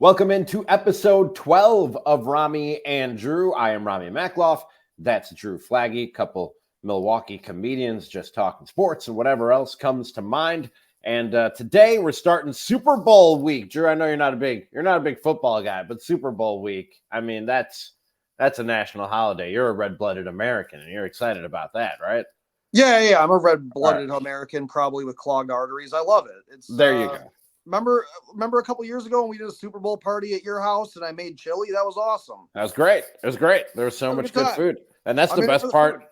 Welcome into episode 12 of Ramie and Drew. I am Ramie Makloff. That's Drew Flaggy. Couple Milwaukee comedians just talking sports and whatever else comes to mind. And today we're starting Super Bowl week. Drew, I know you're not a big football guy, but Super Bowl week, I mean, that's a national holiday. You're a red-blooded American, and you're excited about that, right? Yeah. I'm a red-blooded American, probably with clogged arteries. I love it. There you go. Remember a couple years ago when we did a Super Bowl party at your house and I made chili? That was awesome. That was great. It was great. There was so much good food. And that's the best part.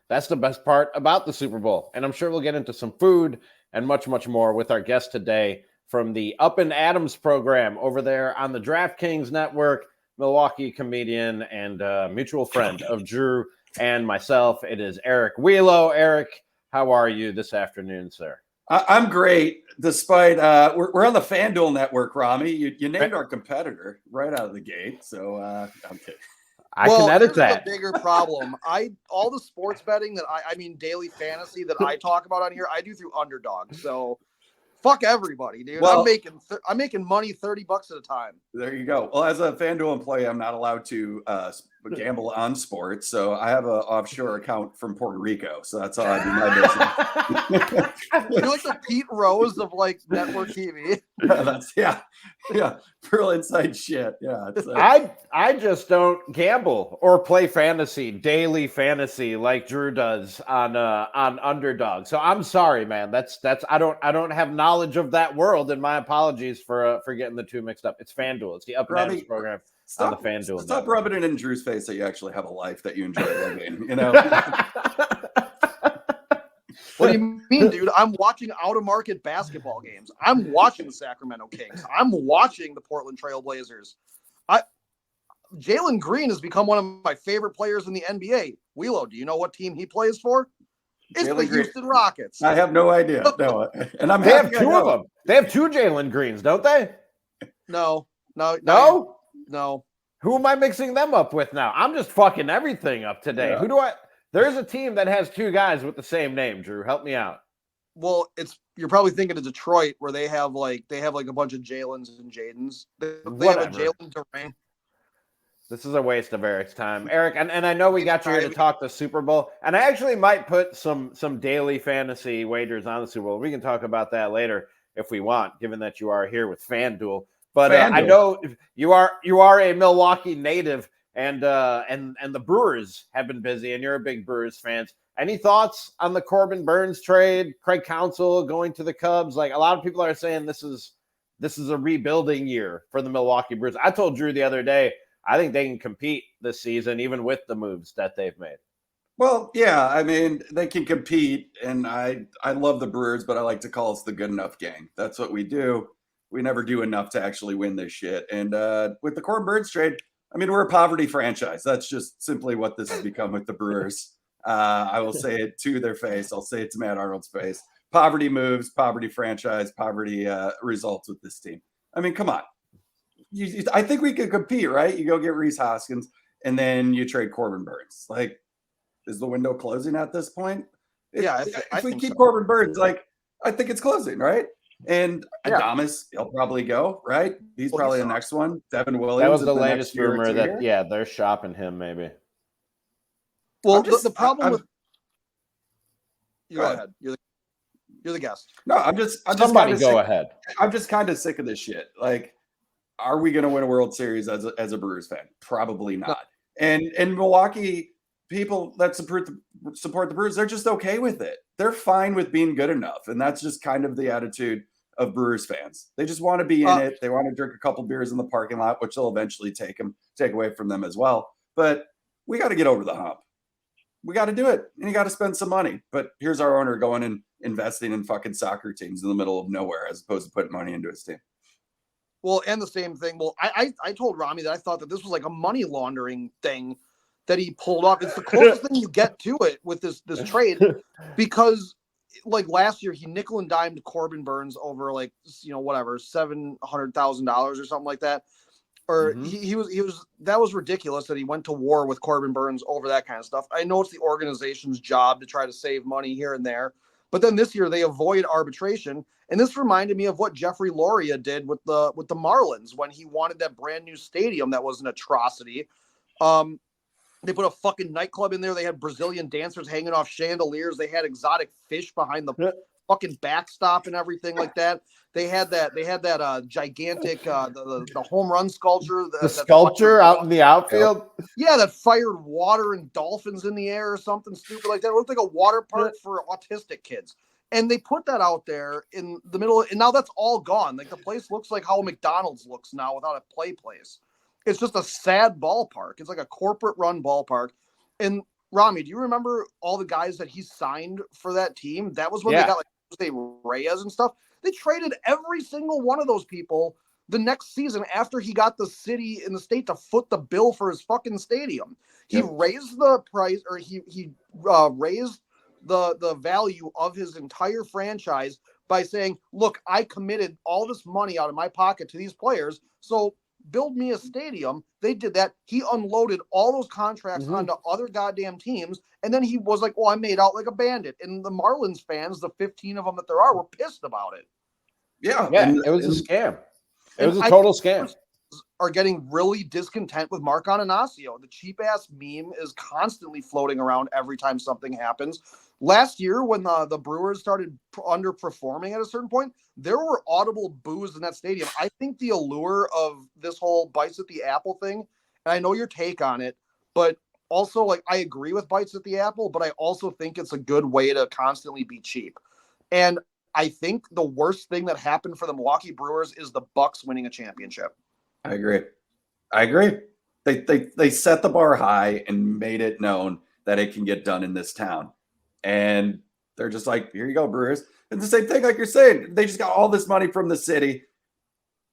That's the best part about the Super Bowl. And I'm sure we'll get into some food and much, much more with our guest today from the Up and Adams program over there on the DraftKings Network, Milwaukee comedian and mutual friend of Drew and myself. It is Eric Wielo. Eric, how are you this afternoon, sir? I'm great, despite we're on the FanDuel network, Ramie. You named our competitor right out of the gate, so I'm kidding. I can edit that. The bigger problem. All the sports betting that I mean daily fantasy that I talk about on here, I do through Underdog. So fuck everybody, dude. Well, I'm making money $30 at a time. There you go. Well, as a FanDuel employee, I'm not allowed to gamble on sports, so I have an offshore account from Puerto Rico. So that's all I do my business. You're like the Pete Rose of like network TV. Yeah, real inside shit. Yeah, I just don't gamble or play daily fantasy like Drew does on Underdog. So I'm sorry, man. That's I don't have knowledge of that world, and my apologies for getting the two mixed up. It's FanDuel. It's the Up and Adams program on the FanDuel. Stop rubbing it in Drew's face that you actually have a life that you enjoy living. You know. What do you mean, dude? I'm watching out-of-market basketball games. I'm watching the Sacramento Kings. I'm watching the Portland Trail Blazers. Jalen Green has become one of my favorite players in the NBA. Wielo, do you know what team he plays for? It's the Houston Rockets. I have no idea. No, and they have two of them. They have two Jalen Greens, don't they? No. Who am I mixing them up with now? I'm just fucking everything up today. Yeah. There's a team that has two guys with the same name, Drew. Help me out. Well, you're probably thinking of Detroit, where they have like a bunch of Jalens and Jadens. They have a Jalen Durant. This is a waste of Eric's time. Eric, and I know we got you here to talk the Super Bowl, and I actually might put some daily fantasy wagers on the Super Bowl. We can talk about that later if we want, given that you are here with FanDuel. But I know you are a Milwaukee native, and the Brewers have been busy, and you're a big Brewers fan. Any thoughts on the Corbin Burnes trade? Craig Counsell going to the Cubs? Like, a lot of people are saying this is a rebuilding year for the Milwaukee Brewers. I told Drew the other day, I think they can compete this season, even with the moves that they've made. Well, yeah, I mean, they can compete, and I love the Brewers, but I like to call us the good enough gang. That's what we do. We never do enough to actually win this shit. And with the Corbin Burnes trade, I mean, we're a poverty franchise. That's just simply what this has become with the Brewers. I will say it to their face. I'll say it to Matt Arnold's face. Poverty moves, poverty franchise, poverty results with this team. I mean, come on. I think we could compete, right? You go get Rhys Hoskins, and then you trade Corbin Burnes. Like, is the window closing at this point? If we keep Corbin Burnes, like, I think it's closing, right? And Adames, he'll probably go, right? He's probably the next one. Devin Williams. That was the latest rumor that, they're shopping him maybe. Well, the problem with... You go ahead. You're the guest. No, I'm just Somebody go ahead. I'm just kind of sick of this shit. Like, are we going to win a World Series as a Brewers fan? Probably not. No. And Milwaukee people that support the Brewers, they're just okay with it. They're fine with being good enough. And that's just kind of the attitude of Brewers fans. They just want to be in it. They want to drink a couple beers in the parking lot, which they'll eventually take away from them as well. But we got to get over the hump. We got to do it. And you got to spend some money. But here's our owner going and investing in fucking soccer teams in the middle of nowhere as opposed to putting money into his team. Well, and the same thing. Well, I told Ramie that I thought that this was like a money laundering thing that he pulled off. It's the closest thing you get to it with this trade, because like last year he nickel and dimed Corbin Burnes over like, whatever, $700,000 or something like that. Or he was that was ridiculous that he went to war with Corbin Burnes over that kind of stuff. I know it's the organization's job to try to save money here and there, But then this year they avoid arbitration. And this reminded me of what Jeffrey Loria did with the Marlins when he wanted that brand new stadium that was an atrocity. They put a fucking nightclub in there. They had Brazilian dancers hanging off chandeliers. They had exotic fish behind the fucking backstop and everything like that. They had that gigantic the home run sculpture. The sculpture out in the outfield. Yeah, that fired water and dolphins in the air or something stupid like that. It looked like a water park for autistic kids. And they put that out there in the middle, and now that's all gone. Like the place looks like how McDonald's looks now without a play place. It's just a sad ballpark. It's like a corporate run ballpark. And Ramie, do you remember all the guys that he signed for that team? That was when they got like Jose Reyes and stuff. They traded every single one of those people the next season after he got the city and the state to foot the bill for his fucking stadium. He raised the price, or he raised the value of his entire franchise by saying, look, I committed all this money out of my pocket to these players, so build me a stadium. They did that. He unloaded all those contracts onto other goddamn teams, and then he was like, I made out like a bandit. And the Marlins fans, the 15 of them that there are, were pissed about it. Yeah, it was a scam. It was a total scam. Are getting really discontent with Mark Ananasio. The cheap ass meme is constantly floating around every time something happens. Last year, when the Brewers started underperforming at a certain point, there were audible boos in that stadium. I think the allure of this whole bites at the apple thing, and I know your take on it, but also like I agree with bites at the apple, but I also think it's a good way to constantly be cheap. And I think the worst thing that happened for the Milwaukee Brewers is the Bucks winning a championship. I agree. They set the bar high and made it known that it can get done in this town. And they're just like, here you go, Brewers. And the same thing, like you're saying, they just got all this money from the city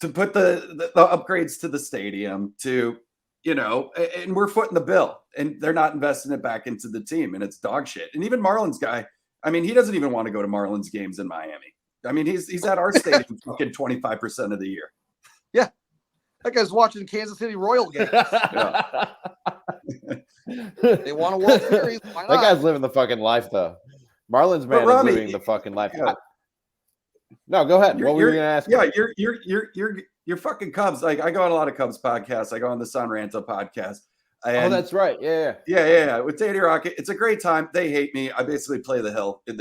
to put the upgrades to the stadium to, and we're footing the bill, and they're not investing it back into the team, and it's dog shit. And even Marlins guy, I mean, he doesn't even want to go to Marlins games in Miami. I mean, he's at our stadium fucking 25% of the year. Yeah. That guy's watching Kansas City Royal games. They want a World Series. Why not? That guy's living the fucking life, though. Marlins man is living the fucking life. Yeah. No, go ahead. What were you going to ask? Yeah, you're fucking Cubs. Like I go on a lot of Cubs podcasts. I go on the San Ranto podcast. And, that's right. Yeah. With Danny Rocket, it's a great time. They hate me. I basically play the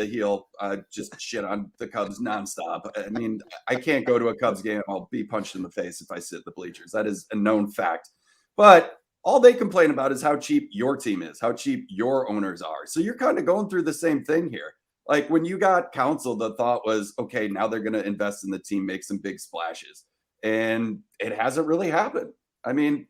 heel. Just shit on the Cubs nonstop. I mean, I can't go to a Cubs game. I'll be punched in the face if I sit in the bleachers. That is a known fact. But all they complain about is how cheap your team is, how cheap your owners are. So you're kind of going through the same thing here. Like when you got Council, the thought was, okay, now they're going to invest in the team, make some big splashes. And it hasn't really happened. I mean,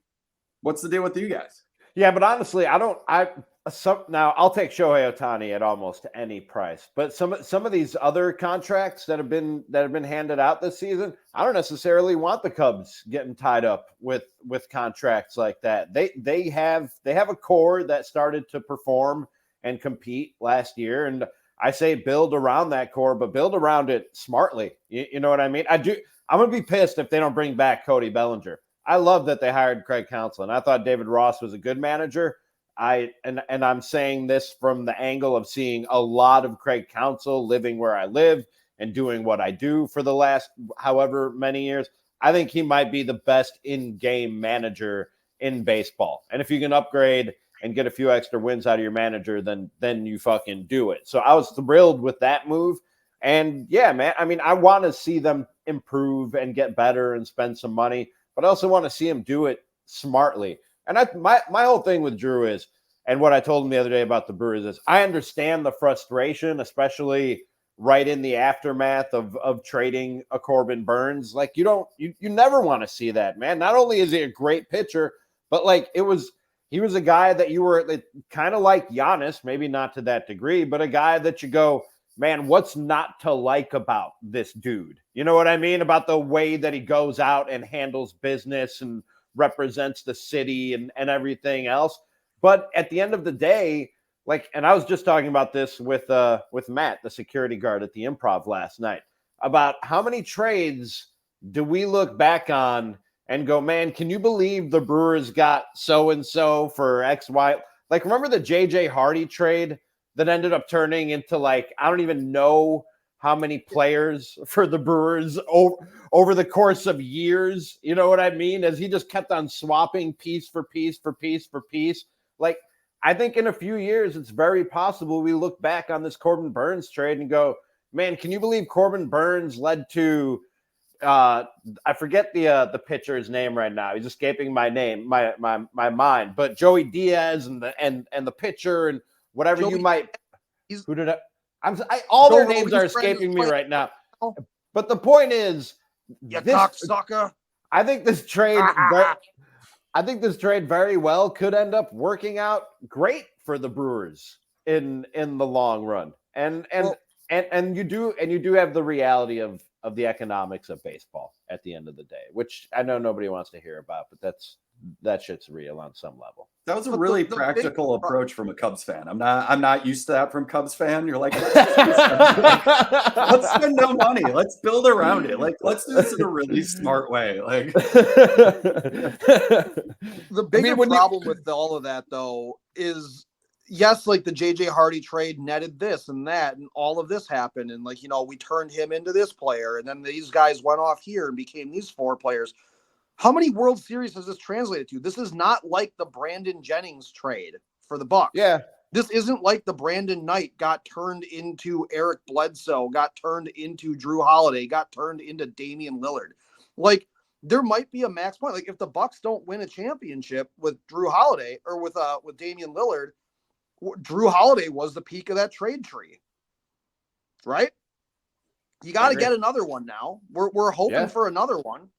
what's the deal with you guys? Yeah, but honestly, now I'll take Shohei Ohtani at almost any price. But some of these other contracts that have been handed out this season, I don't necessarily want the Cubs getting tied up with contracts like that. They have a core that started to perform and compete last year, and I say build around that core, but build around it smartly. You know what I mean? I'm gonna be pissed if they don't bring back Cody Bellinger. I love that they hired Craig Counsell, and I thought David Ross was a good manager. And I'm saying this from the angle of seeing a lot of Craig Counsell living where I live and doing what I do for the last however many years. I think he might be the best in-game manager in baseball. And if you can upgrade and get a few extra wins out of your manager, then you fucking do it. So I was thrilled with that move. And yeah, man, I mean, I want to see them improve and get better and spend some money, but I also want to see him do it smartly. And my whole thing with Drew is, and what I told him the other day about the Brewers is, I understand the frustration, especially right in the aftermath of trading a Corbin Burns. Like you never want to see that, man. Not only is he a great pitcher, but like he was a guy that you were kind of like Giannis, maybe not to that degree, but a guy that you go, man, what's not to like about this dude? You know what I mean? About the way that he goes out and handles business and represents the city and everything else. But at the end of the day, and I was just talking about this with Matt, the security guard at the Improv last night, about how many trades do we look back on and go, man, can you believe the Brewers got so-and-so for X, Y? Like, remember the J.J. Hardy trade that ended up turning into like, I don't even know how many players for the Brewers over the course of years. You know what I mean? As he just kept on swapping piece for piece for piece for piece. Like, I think in a few years, it's very possible we look back on this Corbin Burnes trade and go, man, can you believe Corbin Burnes led to I forget the pitcher's name right now. He's escaping my mind. But Joey Diaz and the pitcher and whatever Joey, you might. he's- Who did all Joe their names Rogan's are escaping me friend- right now. But the point is, You cocksucker. I think this trade. I think this trade very well could end up working out great for the Brewers in the long run. And you do have the reality of the economics of baseball at the end of the day, which I know nobody wants to hear about, but that shit's real on some level. That was a But really the practical big- approach from a Cubs fan. I'm not used to that from Cubs fan. You're like, let's spend no money. Let's build around it. Like, let's do this in a really smart way. Like, The bigger problem with all of that, though, is yes, like the JJ Hardy trade netted this and that, and all of this happened, and like, you know, we turned him into this player, and then these guys went off here and became these 4 players. How many World Series has this translated to? This is not like the Brandon Jennings trade for the Bucks. Yeah. This isn't like the Brandon Knight got turned into Eric Bledsoe, got turned into Drew Holiday, got turned into Damian Lillard. Like, there might be a max point. Like, if the Bucks don't win a championship with Drew Holiday or with Damian Lillard, Drew Holiday was the peak of that trade tree, right? You got to get another one now. We're hoping for another one.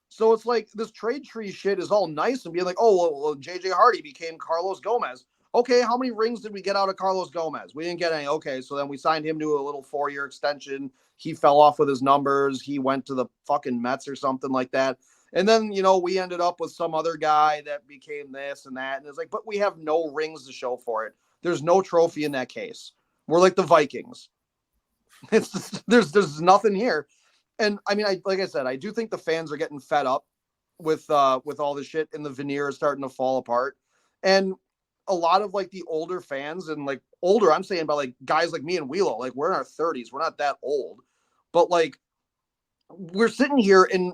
So it's like this trade tree shit is all nice and being like, oh, well, JJ Hardy became Carlos Gomez. Okay, how many rings did we get out of Carlos Gomez? We didn't get any. Okay, so then we signed him to a little 4-year extension. He fell off with his numbers. He went to the fucking Mets or something like that. And then, you know, we ended up with some other guy that became this and that. And it's like, but we have no rings to show for it. There's no trophy in that case. We're like the Vikings. It's just, there's nothing here. And I mean, like I said, I do think the fans are getting fed up with all this shit, and the veneer is starting to fall apart. And a lot of like the older fans, and like older, I'm saying by like guys like me and Wielo, like we're in our 30s. We're not that old, but like we're sitting here and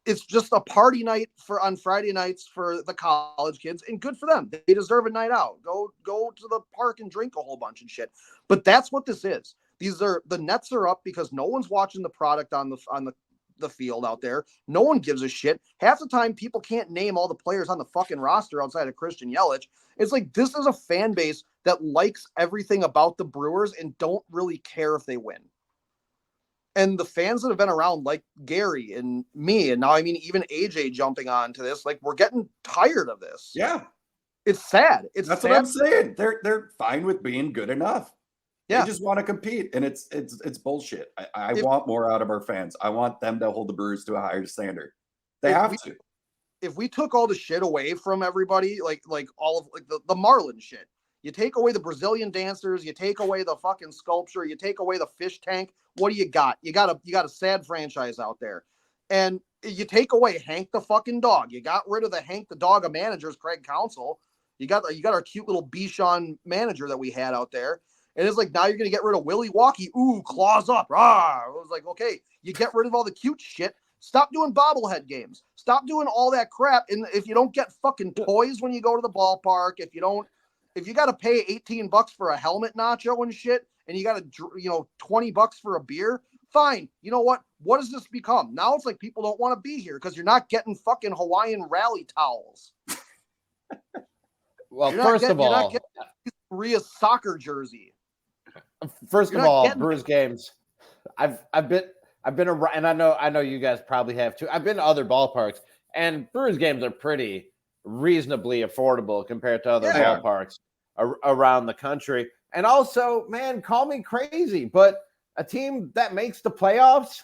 it's just a party night on Friday nights for the college kids, and good for them. They deserve a night out. Go to the park and drink a whole bunch and shit. But that's what this is. The nets are up because no one's watching the product on the field out there. No one gives a shit. Half the time, people can't name all the players on the fucking roster outside of Christian Yelich. It's like, this is a fan base that likes everything about the Brewers and don't really care if they win. And the fans that have been around, like Gary and me, and now, I mean, even AJ jumping on to this, like, we're getting tired of this. yeah, It's sad. that's what I'm saying. They're fine with being good enough. Yeah. They just want to compete, and it's bullshit. I want more out of our fans. I want them to hold the Brewers to a higher standard. They have to. If we took all the shit away from everybody, like all of like the Marlin shit, you take away the Brazilian dancers, you take away the fucking sculpture, you take away the fish tank. What do you got? You got a sad franchise out there, and you take away Hank the fucking dog. You got rid of the Hank the dog of managers, Craig Counsell. You got our cute little Bichon manager that we had out there. And it's like, now you're going to get rid of Willie Walkie. Ooh, claws up. Rah. It was like, okay, you get rid of all the cute shit. Stop doing bobblehead games. Stop doing all that crap. And if you don't get fucking toys when you go to the ballpark, if you got to pay $18 for a helmet nacho and shit, and you got to, $20 for a beer, fine. You know what? What does this become? Now it's like people don't want to be here because you're not getting fucking Hawaiian rally towels. Well, first of all, you're not getting Korea soccer jersey. First of all, Brewers games. I've been around, and I know you guys probably have too. I've been to other ballparks, and Brewers games are pretty reasonably affordable compared to other ballparks around the country. And also, man, call me crazy, but a team that makes the playoffs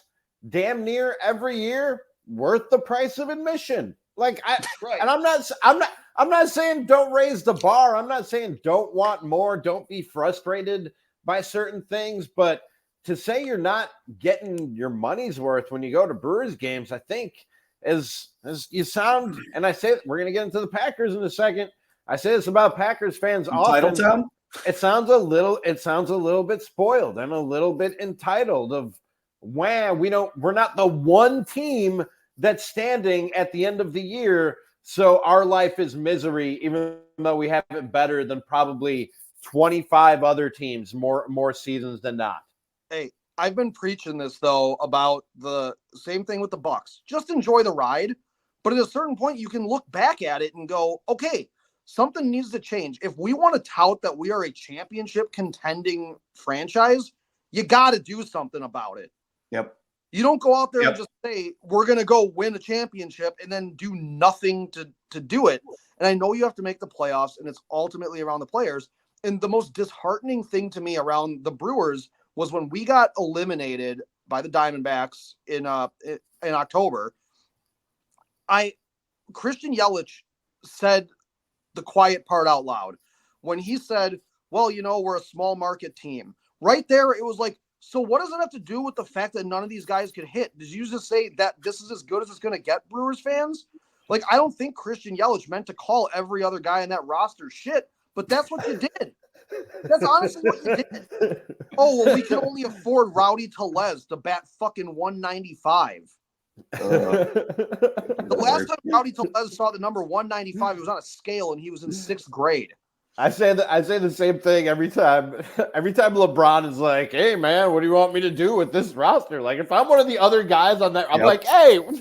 damn near every year worth the price of admission. Like and I'm not saying don't raise the bar. I'm not saying don't want more. Don't be frustrated by certain things, but to say you're not getting your money's worth when you go to Brewers games, I think as you sound, and I say we're going to get into the Packers in a second. I say this about Packers fans often. Titletown? it sounds a little bit spoiled and a little bit entitled of, wow, we're not the one team that's standing at the end of the year, so our life is misery, even though we have it better than probably 25 other teams more seasons than not. Hey, I've been preaching this though about the same thing with the Bucks. Just enjoy the ride, but at a certain point you can look back at it and go, okay, something needs to change. If we want to tout that we are a championship contending franchise, you got to do something about it. Yep. You don't go out there and just say, we're going to go win a championship and then do nothing to do it. And I know you have to make the playoffs, and it's ultimately around the players. And the most disheartening thing to me around the Brewers was when we got eliminated by the Diamondbacks in October. Christian Yelich said the quiet part out loud when he said, well, we're a small market team. Right there, it was like, so what does it have to do with the fact that none of these guys could hit? Did you just say that this is as good as it's going to get, Brewers fans? Like, I don't think Christian Yelich meant to call every other guy in that roster shit, but that's what you did. That's honestly what you did. Oh, well, we can only afford Rowdy Tellez to bat fucking 195. The last time Rowdy Tellez saw the number 195, it was on a scale, and he was in 6th grade. I say the same thing every time. Every time LeBron is like, "Hey, man, what do you want me to do with this roster?" Like, if I'm one of the other guys on that, I'm like, "Hey, what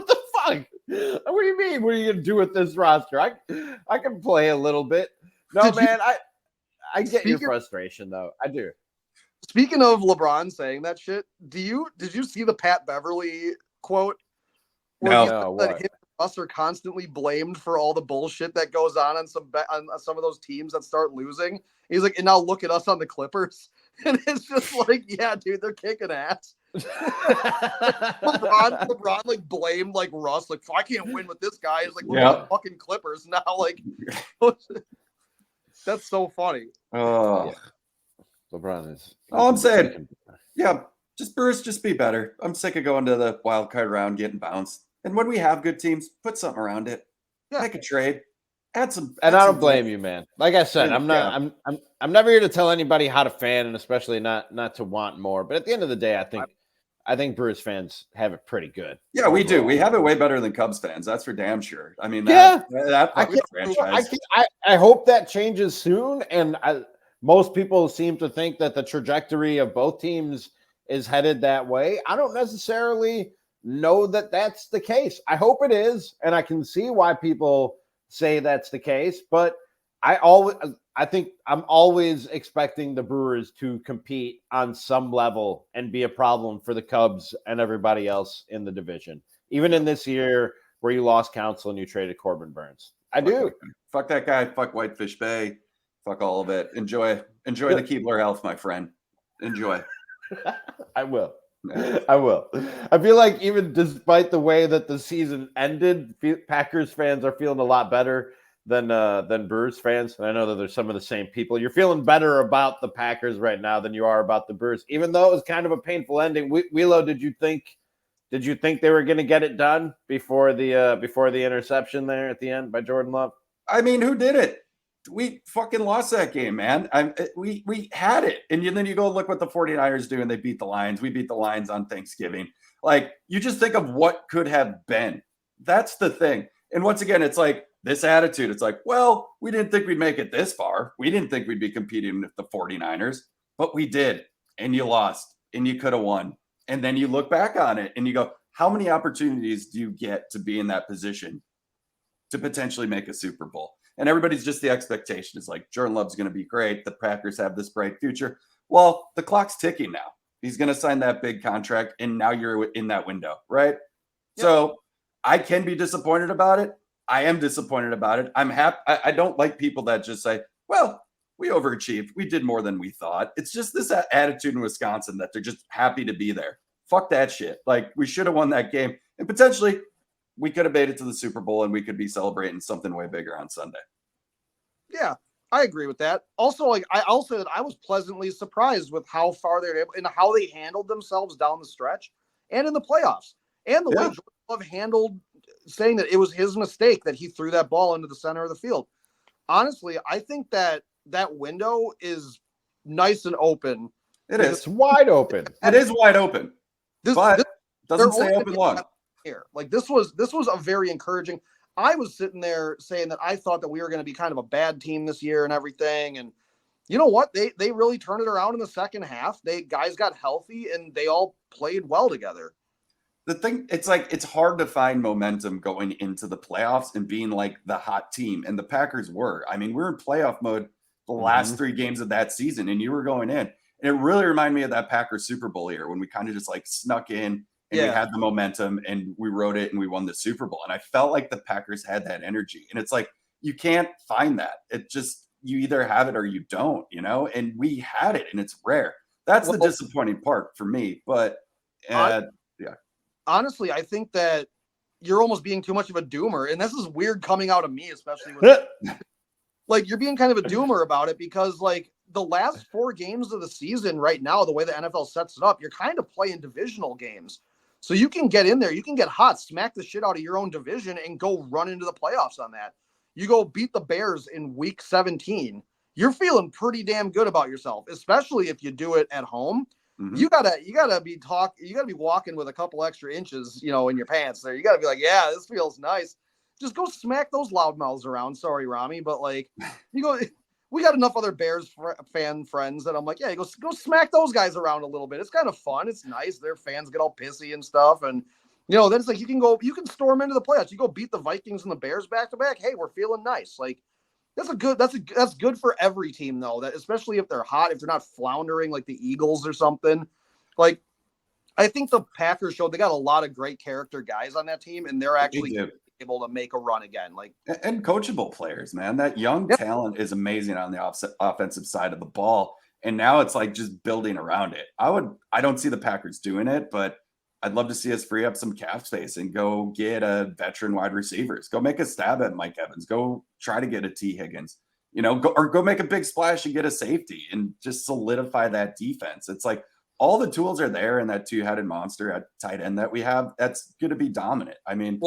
the fuck? What do you mean? What are you gonna do with this roster? I can play a little bit." No, man, I get your frustration though. I do. Speaking of LeBron saying that shit, did you see the Pat Beverly quote? No, what? Us are constantly blamed for all the bullshit that goes on some of those teams that start losing. He's like, and now look at us on the Clippers, and it's just like, yeah, dude, they're kicking ass. LeBron like blamed like Russ, like I can't win with this guy. He's like, look at the fucking Clippers now, like. That's so funny. Oh, LeBron is. All I'm saying, just Brewers, just be better. I'm sick of going to the wild card round, getting bounced. And when we have good teams, put something around it. Make a trade. Add some. And I don't blame you, man. Like I said, I'm never here to tell anybody how to fan, and especially not to want more. But at the end of the day, I think Brewers fans have it pretty good. Yeah, overall. We do. We have it way better than Cubs fans. That's for damn sure. I mean, that franchise. I hope that changes soon. And most people seem to think that the trajectory of both teams is headed that way. I don't necessarily know that that's the case. I hope it is, and I can see why people say that's the case. But I think I'm always expecting the Brewers to compete on some level and be a problem for the Cubs and everybody else in the division. Even in this year where you lost Counsell and you traded Corbin Burns. I do. Fuck that guy. Fuck Whitefish Bay. Fuck all of it. Enjoy the Keebler health, my friend. Enjoy. I will. I feel like even despite the way that the season ended, Packers fans are feeling a lot better than Brewers fans. And I know that there's some of the same people. You're feeling better about the Packers right now than you are about the Brewers, even though it was kind of a painful ending. Wielo, did you think they were going to get it done before the interception there at the end by Jordan Love? I mean, who did it? We fucking lost that game, man. We had it. And then you go look what the 49ers do, and they beat the Lions. We beat the Lions on Thanksgiving. Like, you just think of what could have been. That's the thing. And once again, it's like this attitude. It's like, well, we didn't think we'd make it this far. We didn't think we'd be competing with the 49ers, but we did. And you lost, and you could have won. And then you look back on it, and you go, how many opportunities do you get to be in that position to potentially make a Super Bowl? And everybody's just the expectation is like, Jordan Love's going to be great. The Packers have this bright future. Well, the clock's ticking now. He's going to sign that big contract, and now you're in that window, right? Yep. So I can be disappointed about it. I am disappointed about it. I'm happy. I don't like people that just say, well, we overachieved. We did more than we thought. It's just this attitude in Wisconsin that they're just happy to be there. Fuck that shit. Like, we should have won that game, and potentially we could have made it to the Super Bowl, and we could be celebrating something way bigger on Sunday. Yeah, I agree with that. Also, I was pleasantly surprised with how far they're able and how they handled themselves down the stretch and in the playoffs, and the way Jordan Love handled saying that it was his mistake that he threw that ball into the center of the field. Honestly, I think that that window is nice and open. It's wide open. It is wide open. But doesn't stay open long. Here. Like this was a very encouraging. I was sitting there saying that I thought that we were going to be kind of a bad team this year and everything. And you know what? They really turned it around in the second half. Guys got healthy and they all played well together. The thing, it's hard to find momentum going into the playoffs and being like the hot team. And the Packers were. I mean, we're in playoff mode the last 3 games of that season, and you were going in. And it really reminded me of that Packers Super Bowl year when we kind of just like snuck in and we had the momentum and we rode it and we won the Super Bowl. And I felt like the Packers had that energy. And it's like, you can't find that. It just, you either have it or you don't, you know, and we had it and it's rare. That's the disappointing part for me. But honestly, I think that you're almost being too much of a doomer. And this is weird coming out of me, especially with like you're being kind of a doomer about it because like the last 4 games of the season right now, the way the NFL sets it up, you're kind of playing divisional games. So you can get in there, you can get hot, smack the shit out of your own division and go run into the playoffs on that. You go beat the Bears in week 17. You're feeling pretty damn good about yourself, especially if you do it at home. You gotta be walking with a couple extra inches, you know, in your pants there. You gotta be like, yeah, this feels nice. Just go smack those loudmouths around. Sorry, Ramie, but like you go. We got enough other Bears fan friends that I'm like, yeah, go smack those guys around a little bit. It's kind of fun. It's nice. Their fans get all pissy and stuff. And, you know, then it's like, you can storm into the playoffs. You go beat the Vikings and the Bears back to back. Hey, we're feeling nice. Like that's good for every team though, that especially if they're hot, if they're not floundering like the Eagles or something. Like, I think the Packers showed they got a lot of great character guys on that team and they're actually able to make a run again, like and coachable players, man. That young talent is amazing on the offensive side of the ball, and now it's like just building around it. I don't see the Packers doing it, but I'd love to see us free up some cap space and go get a veteran wide receivers. Go make a stab at Mike Evans. Go try to get a T. Higgins. You know, go make a big splash and get a safety and just solidify that defense. It's like all the tools are there in that 2-headed monster at tight end that we have. That's going to be dominant. I mean,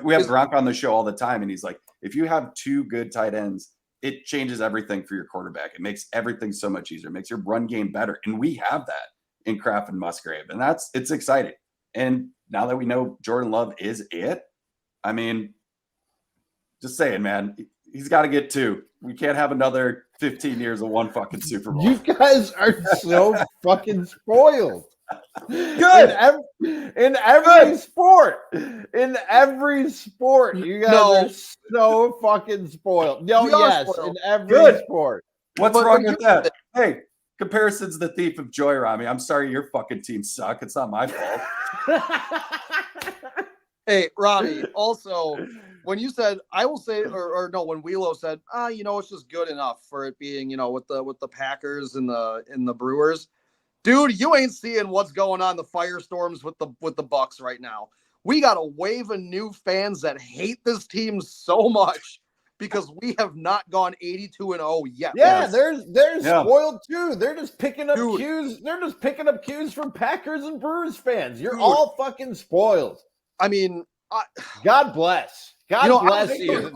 we have Gronk on the show all the time, and he's like, if you have 2 good tight ends, it changes everything for your quarterback. It makes everything so much easier. It makes your run game better. And we have that in Kraft and Musgrave, and it's exciting. And now that we know Jordan Love is it, I mean, just saying, man, he's got to get 2. We can't have another 15 years of one fucking Super Bowl. You guys are so fucking spoiled. Good. In every sport. In every sport. You guys are so fucking spoiled. No, yes, spoiled. in every sport. What's wrong with that? Hey, comparison's the thief of joy, Ramie. I'm sorry your fucking team suck. It's not my fault. Hey, Ramie, also, when you said, I will say, or no, when Wielo said, you know, it's just good enough for it being, you know, with the Packers and the Brewers, dude, you ain't seeing what's going on the firestorms with the Bucks right now. We got a wave of new fans that hate this team so much because we have not gone 82-0 yet. Yeah, they're spoiled too. They're just picking up cues. They're just picking up cues from Packers and Brewers fans. You're all fucking spoiled. I mean, God bless. God bless you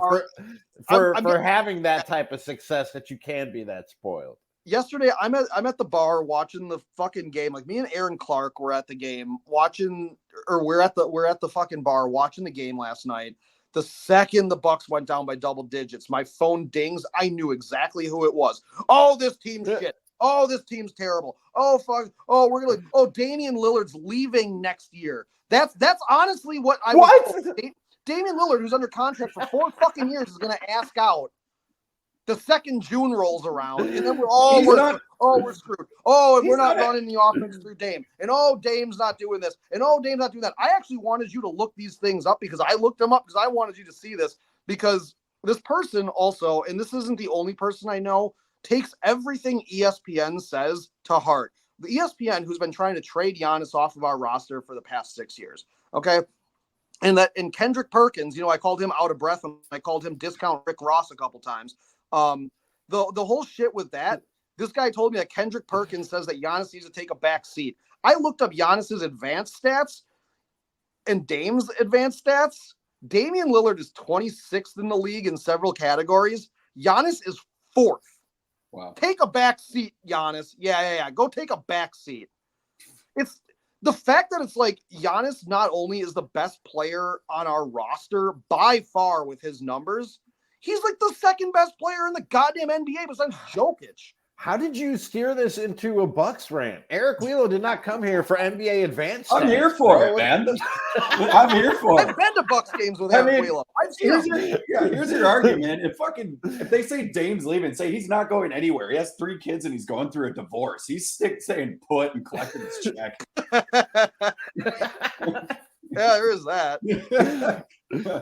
for having that type of success that you can be that spoiled. Yesterday, I'm at the bar watching the fucking game. Like me and Aaron Clark were at the game watching, or we're at the fucking bar watching the game last night. The second the Bucks went down by double digits, my phone dings. I knew exactly who it was. Oh, this team's shit. Oh, this team's terrible. Oh, fuck. Oh, we're gonna. Oh, Damian Lillard's leaving next year. That's honestly what I was. Damian Lillard, who's under contract for 4 fucking years, is gonna ask out. The second June rolls around, and then we're screwed. Oh, and we're not running the offense through Dame. And Dame's not doing this. And Dame's not doing that. I actually wanted you to look these things up because I looked them up because I wanted you to see this. Because this person also, and this isn't the only person I know, takes everything ESPN says to heart. The ESPN, who's been trying to trade Giannis off of our roster for the past 6 years. Okay. And Kendrick Perkins, you know, I called him out of breath and I called him discount Rick Ross a couple times. The whole shit with that, this guy told me that Kendrick Perkins says that Giannis needs to take a back seat. I looked up Giannis's advanced stats and Dame's advanced stats. Damian Lillard is 26th in the league in several categories. Giannis is 4th. Wow. Take a back seat, Giannis. Yeah. Go take a back seat. It's the fact that it's like Giannis not only is the best player on our roster by far with his numbers, he's like the second best player in the goddamn NBA besides Jokic. How did you steer this into a Bucks rant? Eric Wielo did not come here for NBA advanced. I'm here for it, man. I'm here for it. I've been to Bucks games with Eric Wielo. Here's your argument. If they say Dame's leaving, say he's not going anywhere. He has 3 kids and he's going through a divorce. He's saying put and collecting his check. Yeah, there is that.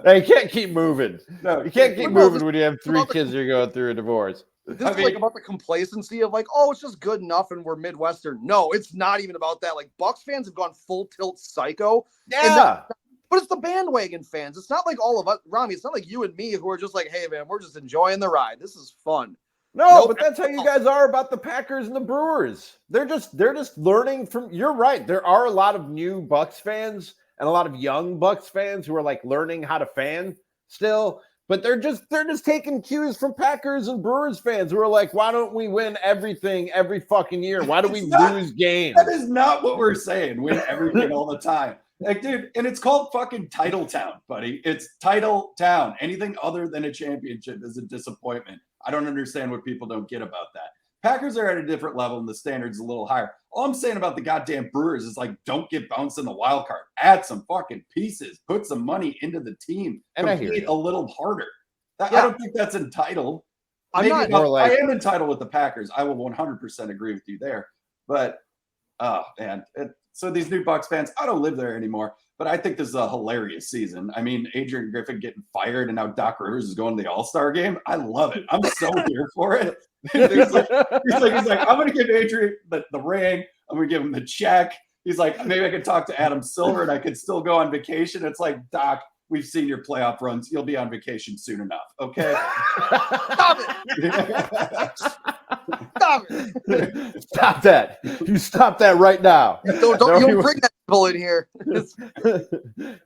Hey, you can't keep moving. No, You can't keep moving when you have 3 kids and you're going through a divorce. This is like about the complacency of like, oh, it's just good enough and we're Midwestern. No, it's not even about that. Like Bucks fans have gone full tilt psycho. Yeah. But it's the bandwagon fans. It's not like all of us, Ramie. It's not like you and me who are just like, hey, man, we're just enjoying the ride. This is fun. No, but that's how you guys are about the Packers and the Brewers. They're just learning from. You're right. There are a lot of new Bucks fans and a lot of young Bucks fans who are like learning how to fan still. But they're just taking cues from Packers and Brewers fans who are like, why don't we win everything every fucking year? Why do we lose games? That is not what we're saying. Win everything all the time. Like, dude, and it's called fucking Title Town, buddy. It's Title Town. Anything other than a championship is a disappointment. I don't understand what people don't get about that. Packers are at a different level and the standard's a little higher. All I'm saying about the goddamn Brewers is like, don't get bounced in the wild card. Add some fucking pieces. Put some money into the team. And compete a little harder. I don't think that's entitled. I am entitled with the Packers. I will 100% agree with you there. But, oh, man. So these new Bucks fans, I don't live there anymore. But I think this is a hilarious season. I mean, Adrian Griffin getting fired and now Doc Rivers is going to the All-Star game. I love it. I'm so here for it. He's like, I'm going to give Adrian the ring. I'm going to give him the check. He's like, maybe I could talk to Adam Silver and I could still go on vacation. It's like, Doc, we've seen your playoff runs. You'll be on vacation soon enough. Okay. Stop it. Stop it. Stop that. You stop that right now. Don't bring that people in here.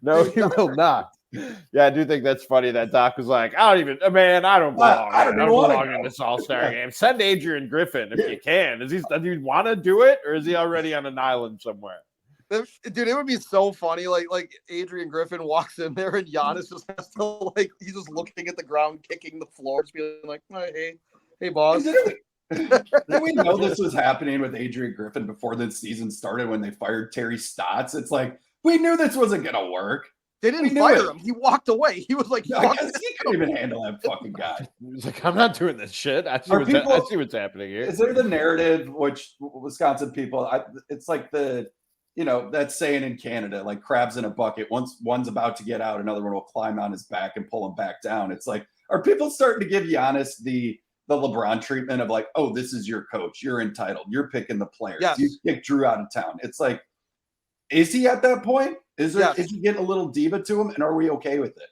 No, he will not. Yeah, I do think that's funny that Doc was like, I don't belong. I don't belong in this All-Star game. Send Adrian Griffin if you can. Does he want to do it, or is he already on an island somewhere? Dude, it would be so funny. Like Adrian Griffin walks in there and Giannis just has to he's just looking at the ground, kicking the floor, just being like, hey boss. Did we know this was happening with Adrian Griffin before the season started when they fired Terry Stotts? It's like, we knew this wasn't going to work. They didn't fire him. He walked away. He was like, I guess he couldn't even handle that fucking guy. He was like, I'm not doing this shit. I see what's happening here. Is there the narrative, which Wisconsin people, it's like that saying in Canada, like crabs in a bucket. Once one's about to get out, another one will climb on his back and pull him back down. It's like, are people starting to give Giannis the LeBron treatment of like, oh, this is your coach. You're entitled. You're picking the players. Yes. You kick Drew out of town. It's like, is he at that point? Is he getting a little diva to him? And are we okay with it?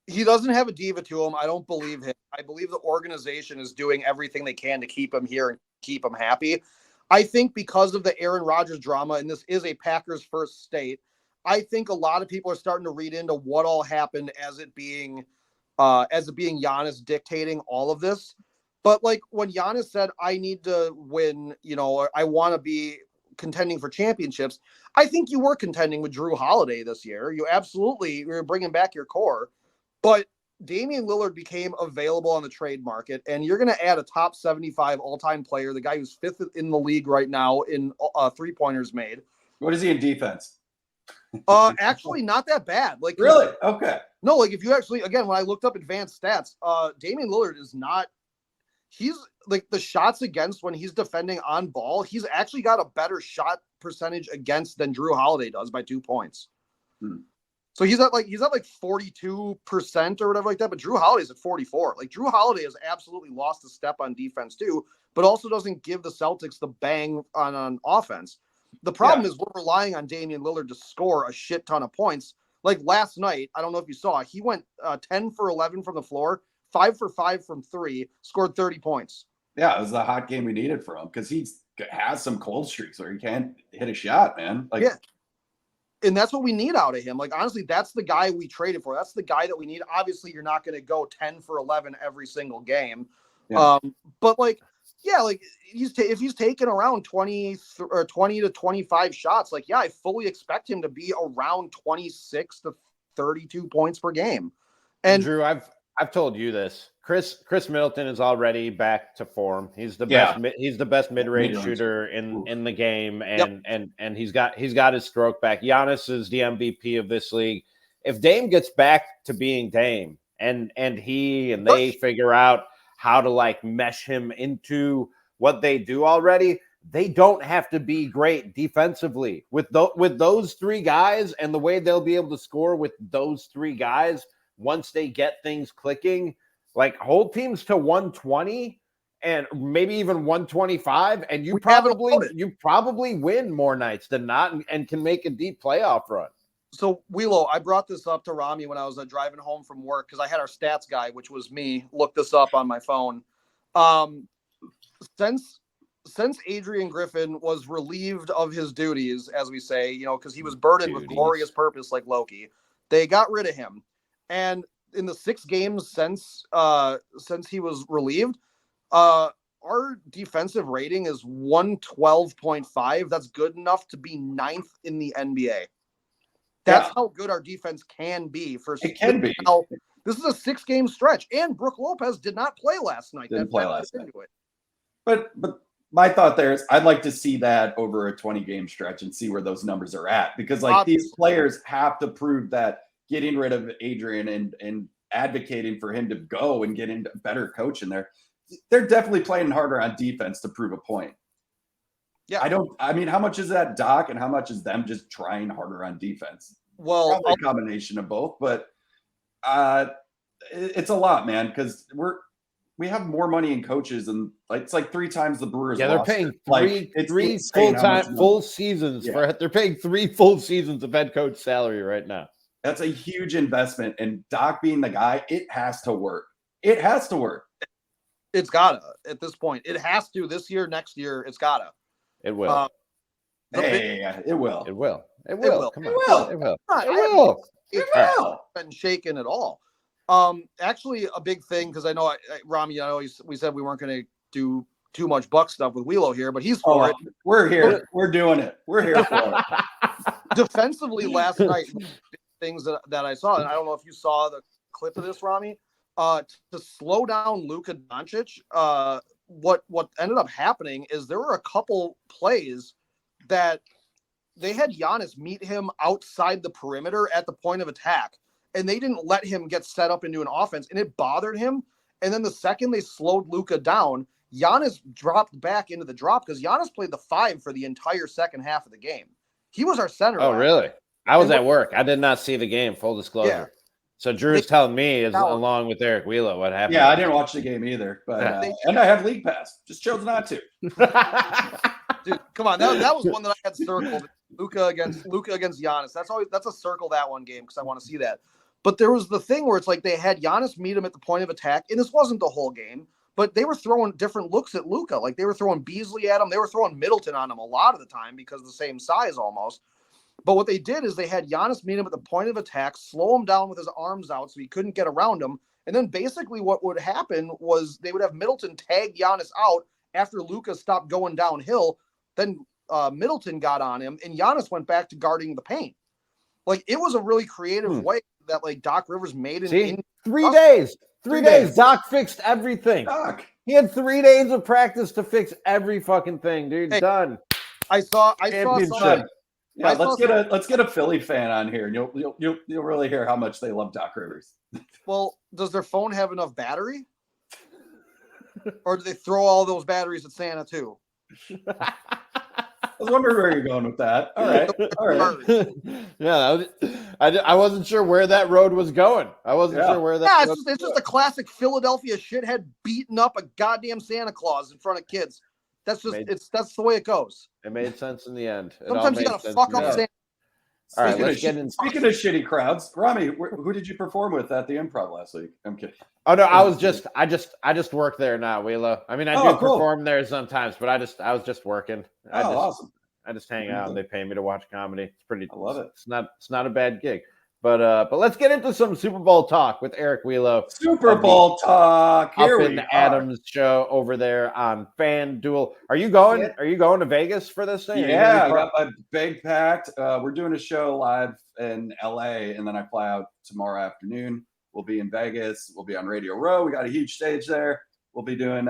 He doesn't have a diva to him. I don't believe him. I believe the organization is doing everything they can to keep him here and keep him happy. I think because of the Aaron Rodgers drama, and this is a Packers first state, I think a lot of people are starting to read into what all happened as it being Giannis dictating all of this. But like when Giannis said, I need to win, or I want to be contending for championships, I think you were contending with Drew Holiday this year. You absolutely were bringing back your core. But Damian Lillard became available on the trade market, and you're going to add a top 75 all-time player, the guy who's 5th in the league right now in three-pointers made. What is he in defense? Actually, not that bad. Like really? Okay. No, like if you actually, again, when I looked up advanced stats, Damian Lillard is not. He's like the shots against when he's defending on ball. He's actually got a better shot percentage against than Drew Holiday does by 2 points. So he's at like 42% or whatever like that. But Drew Holiday's at 44. Like Drew Holiday has absolutely lost a step on defense too, but also doesn't give the Celtics the bang on offense. The problem is we're relying on Damian Lillard to score a shit ton of points. Like last night, I don't know if you saw, he went 10 for 11 from the floor, 5 for 5 from 3, scored 30 points. Yeah, it was the hot game we needed for him because he has some cold streaks where he can't hit a shot, man. Like, yeah. And that's what we need out of him. Like, honestly, that's the guy we traded for. That's the guy that we need. Obviously, you're not going to go 10 for 11 every single game. Yeah. But, like, Yeah, like if he's taking around 20 or 20 to 25 shots, like I fully expect him to be around 26 to 32 points per game. And Drew, I've told you this. Chris Middleton is already back to form. He's the best. He's the best mid-range shooter in the game, and he's got his stroke back. Giannis is the MVP of this league. If Dame gets back to being Dame, and they figure out how to like mesh him into what they do already, they don't have to be great defensively with those three guys, and the way they'll be able to score with those three guys once they get things clicking, like hold teams to 120 and maybe even 125, and you probably win more nights than not and can make a deep playoff run. So, Wielo, I brought this up to Ramie when I was driving home from work because I had our stats guy, which was me, look this up on my phone. Since Adrian Griffin was relieved of his duties, as we say, because he was burdened with glorious purpose like Loki, they got rid of him. And in the 6 games since he was relieved, our defensive rating is 112.5. That's good enough to be 9th in the NBA. That's how good our defense can be. It can be. This is a 6-game stretch, and Brook Lopez did not play last night. Didn't play last night. But my thought there is I'd like to see that over a 20-game stretch and see where those numbers are at, because these players have to prove that getting rid of Adrian and advocating for him to go and get into a better coach in there, they're definitely playing harder on defense to prove a point. Yeah. How much is that Doc and how much is them just trying harder on defense? Well, probably a combination of both, but it's a lot, man, because we have more money in coaches, and it's like 3 times the Brewers. Yeah, they're paying three full seasons they're paying 3 full seasons of head coach salary right now. That's a huge investment, and Doc being the guy, it has to work. It has to work. It's gotta at this point. It has to this year, next year. It's gotta. It will. It will. It will. It will. Come on. It will. It will. Been shaken at all. Actually, a big thing, because I know Ramie. I know we said we weren't going to do too much Buck stuff with Wielo here, but he's for it. We're here. We're doing it. We're here for it. Defensively, last night, things that I saw, and I don't know if you saw the clip of this, Ramie. To slow down Luka Doncic, what ended up happening is there were a couple plays that they had Giannis meet him outside the perimeter at the point of attack, and they didn't let him get set up into an offense, and it bothered him. And then the second they slowed Luka down, Giannis dropped back into the drop because Giannis played the 5 for the entire second half of the game. He was our center. Oh, really? I was at work. I did not see the game, full disclosure. Yeah. So Drew's telling me, along with Eric Wielo, what happened. Yeah, I didn't watch the game either, but and I have League Pass. Just chose not to. Dude, come on. That was one that I had circled. Luka against Giannis. That's a circle that one game because I want to see that. But there was the thing where it's like they had Giannis meet him at the point of attack, and this wasn't the whole game, but they were throwing different looks at Luka. Like they were throwing Beasley at him. They were throwing Middleton on him a lot of the time because of the same size almost. But what they did is they had Giannis meet him at the point of attack, slow him down with his arms out so he couldn't get around him. And then basically what would happen was they would have Middleton tag Giannis out after Luka stopped going downhill. Then Middleton got on him, and Giannis went back to guarding the paint. Like, it was a really creative way that, like, Doc Rivers made it. In 3 days. 3 days. Doc fixed everything. Doc. He had 3 days of practice to fix every fucking thing, dude. Done. I saw something. Yeah, let's get a Philly fan on here, and you'll really hear how much they love Doc Rivers. Well, does their phone have enough battery? Or do they throw all those batteries at Santa too? I was wondering where you're going with that. All right. Yeah, I wasn't sure where that road was going. I wasn't sure where that. Yeah, it's just a classic Philadelphia shithead beating up a goddamn Santa Claus in front of kids. That's the way it goes. It made sense in the end. Sometimes you gotta fuck up Santa. All right, let's get in. Speaking of shitty crowds, Ramie, who did you perform with at the Improv last week? I'm kidding. Oh no, I just work there now, Wielo. I mean, I do perform there sometimes, but I was just working. Awesome. I just hang out and they pay me to watch comedy. It's pretty. I love it. It's not a bad gig. But let's get into some Super Bowl talk with Eric Wielo. Super Bowl talk. Here up we in are. Adams show over there on FanDuel. Are you going? Yeah. Are you going to Vegas for this thing? Yeah, I got my bag packed. We're doing a show live in LA, and then I fly out tomorrow afternoon. We'll be in Vegas. We'll be on Radio Row. We got a huge stage there. We'll be doing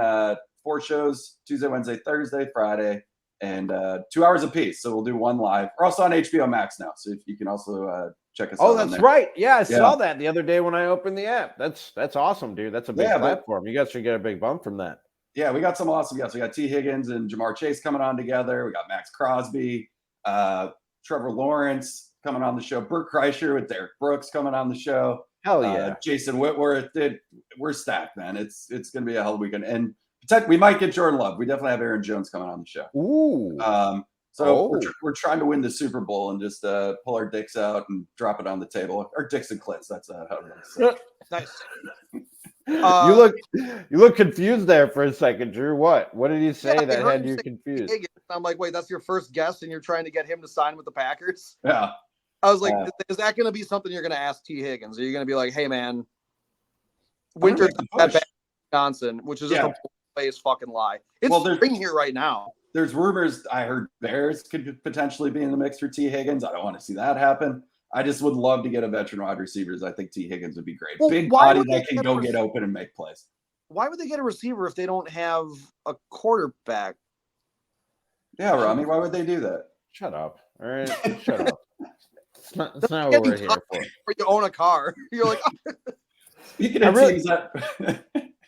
4 shows: Tuesday, Wednesday, Thursday, Friday, and 2 hours apiece. So we'll do one live. We're also on HBO Max now, so you can also check us out. Oh, that's right. Yeah, I saw that the other day when I opened the app. That's awesome, dude. That's a big platform. You guys should get a big bump from that. Yeah, we got some awesome guests. We got T. Higgins and Jamar Chase coming on together. We got Max Crosby, Trevor Lawrence coming on the show. Burt Kreischer with Derek Brooks coming on the show. Hell yeah. Jason Whitworth. We're stacked, man. It's going to be a hell of a weekend. And we might get Jordan Love. We definitely have Aaron Jones coming on the show. Ooh. We're trying to win the Super Bowl and just pull our dicks out and drop it on the table. Our dicks and clits. That's how it is. Nice. You look confused there for a second, Drew. What did he say that had you confused? Higgins. I'm like, wait, that's your first guest, and you're trying to get him to sign with the Packers? Yeah. I was like, is that going to be something you're going to ask T. Higgins? Are you going to be like, hey man, winter's at Wisconsin, which is just a place fucking lie. It's spring here right now. There's rumors. I heard Bears could potentially be in the mix for T. Higgins. I don't want to see that happen. I just would love to get a veteran wide receivers. I think T. Higgins would be great. Well, big body that can go get open and make plays. Why would they get a receiver if they don't have a quarterback? Yeah, Ramie, why would they do that? Shut up. All right. Shut up. That's not what we're here for. Or you own a car. You're like, speaking of teams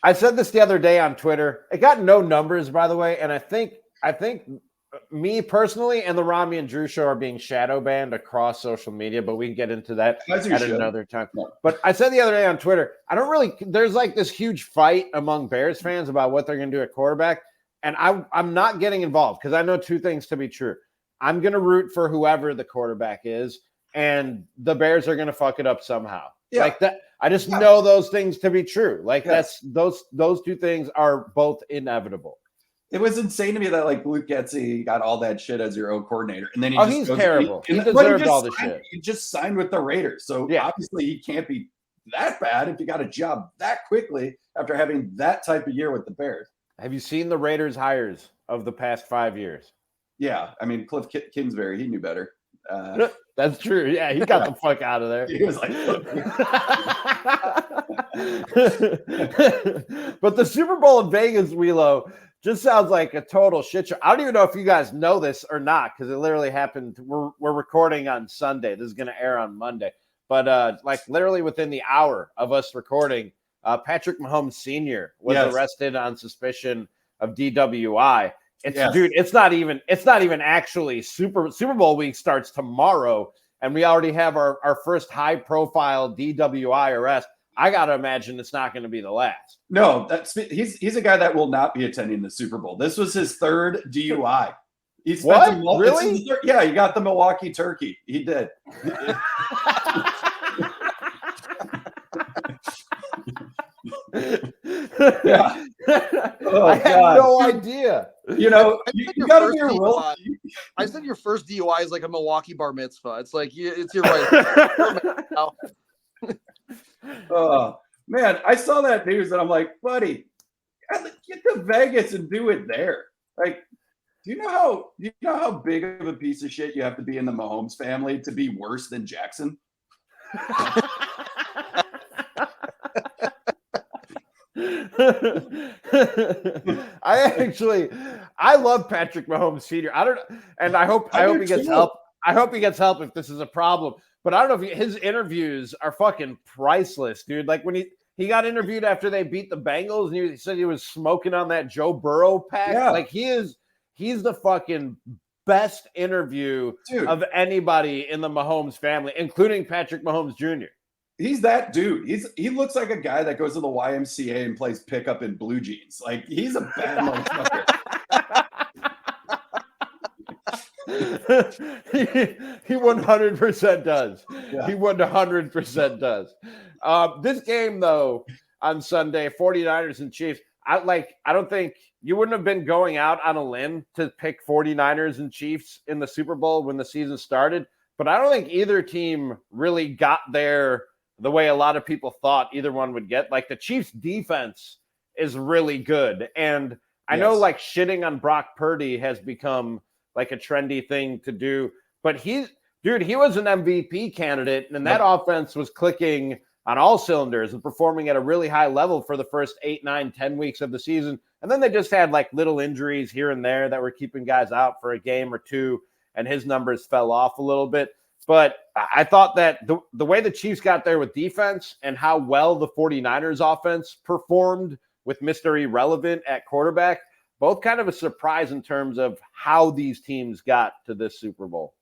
I said this the other day on Twitter. It got no numbers, by the way, and I think me personally and the Ramie and Drew show are being shadow banned across social media, but we can get into that at another time. No. But I said the other day on Twitter, there's like this huge fight among Bears fans about what they're going to do at quarterback, and I'm not getting involved because I know two things to be true. I'm going to root for whoever the quarterback is, and the Bears are going to fuck it up somehow. Yeah. Like that. I just know those things to be true. Like those two things are both inevitable. It was insane to me that like Luke Getsy got all that shit as your own coordinator, and then he's terrible. He deserved all the shit. He just signed with the Raiders, so obviously he can't be that bad if he got a job that quickly after having that type of year with the Bears. Have you seen the Raiders hires of the past 5 years? Yeah, I mean Cliff Kingsbury, he knew better. That's true. Yeah, he got the fuck out of there. He was like, but the Super Bowl in Vegas, Wielo, just sounds like a total shit show. I don't even know if you guys know this or not because it literally happened. We're recording on Sunday. This is going to air on Monday. But like literally within the hour of us recording, Patrick Mahomes Sr. was arrested on suspicion of DWI. Dude, it's not even actually Super Bowl week starts tomorrow, and we already have our first high profile DWI arrest. I gotta imagine it's not going to be the last. No, he's a guy that will not be attending the Super Bowl. This was his 3rd DUI. Really? Yeah, he got the Milwaukee Turkey. He did. Yeah. Oh, I had no idea. You know, you got to be real. I said your first DUI is like a Milwaukee bar mitzvah. It's like it's your right. Oh man, I saw that news and I'm like, buddy, get to Vegas and do it there. Like, do you know how big of a piece of shit you have to be in the Mahomes family to be worse than Jackson? I love Patrick Mahomes Sr. I hope he gets help. I hope he gets help if this is a problem. But I don't know if his interviews are fucking priceless, dude. Like when he got interviewed after they beat the Bengals and he said he was smoking on that Joe Burrow pack. Yeah. Like he's the fucking best interview of anybody in the Mahomes family, including Patrick Mahomes Jr. He's that dude. He looks like a guy that goes to the YMCA and plays pickup in blue jeans. Like he's a bad motherfucker. He 100% does. Yeah. He 100% does. This game though on Sunday, 49ers and Chiefs. I don't think you wouldn't have been going out on a limb to pick 49ers and Chiefs in the Super Bowl when the season started. but I don't think either team really got there the way a lot of people thought either one would get. Like the Chiefs defense is really good. And I know like shitting on Brock Purdy has become like a trendy thing to do, but he was an MVP candidate, and that offense was clicking on all cylinders and performing at a really high level for the first 8, 9, 10 weeks of the season. And then they just had like little injuries here and there that were keeping guys out for a game or two, and his numbers fell off a little bit. But I thought that the way the Chiefs got there with defense and how well the 49ers offense performed with Mr. Irrelevant at quarterback, both kind of a surprise in terms of how these teams got to this Super Bowl.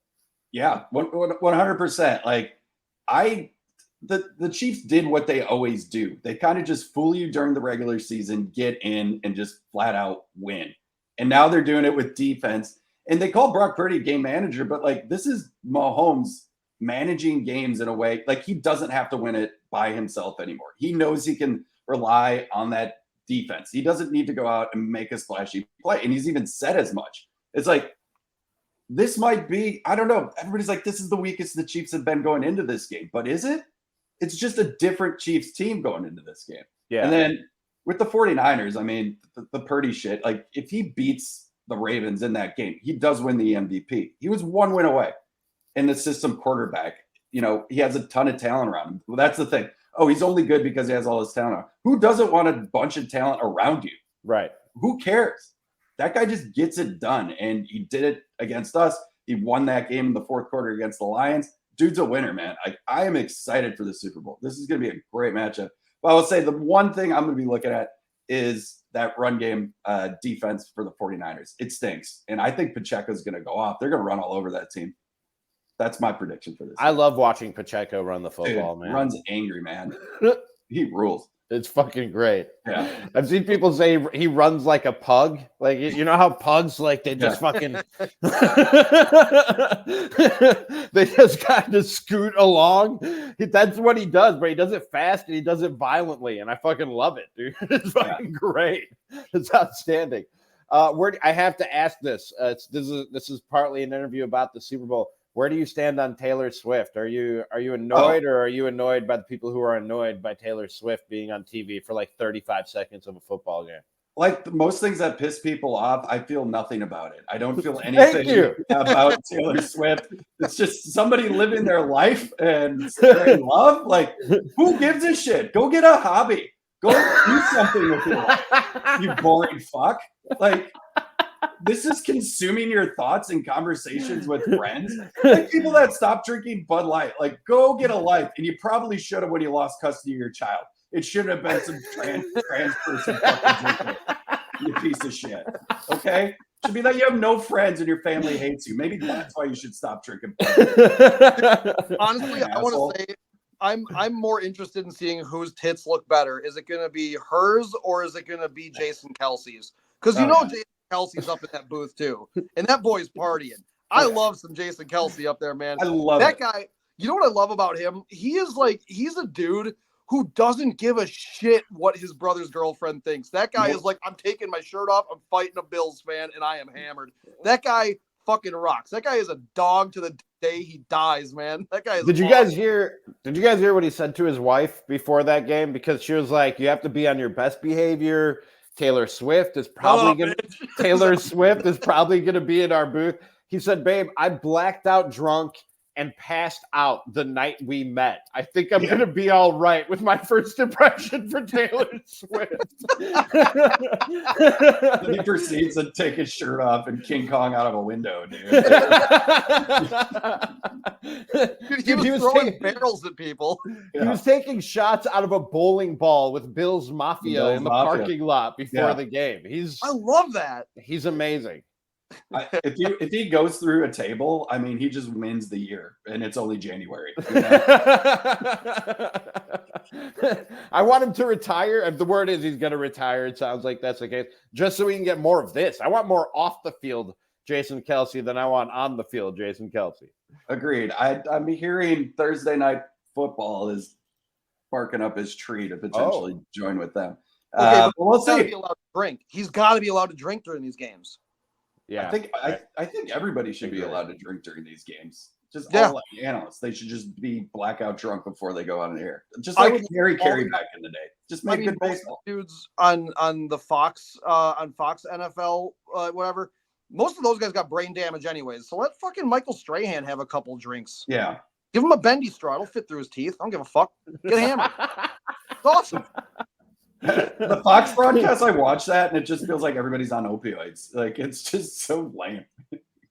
Yeah, 100%. Like the Chiefs did what they always do. They kind of just fool you during the regular season, get in, and just flat out win. And now they're doing it with defense. And they call Brock Purdy game manager, but like this is Mahomes managing games in a way like he doesn't have to win it by himself anymore. He knows he can rely on that defense. He doesn't need to go out and make a splashy play. And he's even said as much. It's like, this might be, I don't know. Everybody's like, this is the weakest the Chiefs have been going into this game. But is it? It's just a different Chiefs team going into this game. Yeah. And then with the 49ers, I mean, the Purdy shit, like if he beats the Ravens in that game, he does win the MVP. He was one win away. And the system quarterback, you know, he has a ton of talent around him. Well, that's the thing. Oh, he's only good because he has all his talent around. Who doesn't want a bunch of talent around you? Right. Who cares? That guy just gets it done. And he did it against us. He won that game in the fourth quarter against the Lions. Dude's a winner, man. I am excited for the Super Bowl. This is going to be a great matchup. But I will say the one thing I'm going to be looking at is that run game defense for the 49ers. It stinks. And I think Pacheco's going to go off. They're going to run all over that team. That's my prediction for this. I love watching Pacheco run the football, man. Runs angry, man. He rules. It's fucking great. Yeah. I've seen people say he runs like a pug. Like, you know how pugs, like, they just fucking they just kind of scoot along. That's what he does, but he does it fast and he does it violently. And I fucking love it, dude. It's fucking great. It's outstanding. I have to ask this. This is partly an interview about the Super Bowl. Where do you stand on Taylor Swift? Are you annoyed, or are you annoyed by the people who are annoyed by Taylor Swift being on TV for like 35 seconds of a football game? Like most things that piss people off, I feel nothing about it. I don't feel anything about Taylor Swift. It's just somebody living their life and they're in love. Like, who gives a shit? Go get a hobby. Go do something with your life, you boring fuck. Like, this is consuming your thoughts and conversations with friends. Like people that stop drinking Bud Light, like go get a life. And you probably should have when you lost custody of your child. It shouldn't have been some trans person fucking drinking it, you piece of shit. Okay? It should be that you have no friends and your family hates you. Maybe that's why you should stop drinking Bud Light. Honestly, I want to say I'm more interested in seeing whose tits look better. Is it going to be hers or is it going to be Jason Kelsey's? Because Jason Kelsey's up in that booth too, and that boy's partying. I love some Jason Kelsey up there, man. I love that guy. You know what I love about him? He's a dude who doesn't give a shit what his brother's girlfriend thinks. That guy is like, I'm taking my shirt off, I'm fighting a Bills fan, and I am hammered. That guy fucking rocks. That guy is a dog to the day he dies, man. That guy is Did you guys hear what he said to his wife before that game? Because she was like, you have to be on your best behavior. Taylor Swift is probably going to be in our booth. He said, babe, I blacked out drunk and passed out the night we met. I think I'm going to be all right with my first impression for Taylor Swift. He proceeds to take his shirt off and King Kong out of a window, dude. He was throwing barrels at people. He was taking shots out of a bowling ball with Bill's Mafia in the parking lot before the game. I love that. He's amazing. If he goes through a table, I mean, he just wins the year, and it's only January. You know? I want him to retire. If the word is he's going to retire, it sounds like that's the case, just so we can get more of this. I want more off the field Jason Kelsey than I want on the field Jason Kelsey. Agreed. I'm hearing Thursday Night Football is barking up his tree to potentially join with them. Okay, but we'll see. Be allowed to drink. He's got to be allowed to drink during these games. Yeah, I think everybody should be allowed to drink during these games. Just Yeah. all analysts. They should just be blackout drunk before they go on the air. Just I like would Harry love all Carey the- back in the day. Just make good both baseball. dudes on the Fox NFL whatever. Most of those guys got brain damage anyways. So let fucking Michael Strahan have a couple drinks. Yeah. Give him a bendy straw. It'll fit through his teeth. I don't give a fuck. Get hammered. It's awesome. The Fox broadcast, I watch that and it just feels like everybody's on opioids. Like it's just so lame.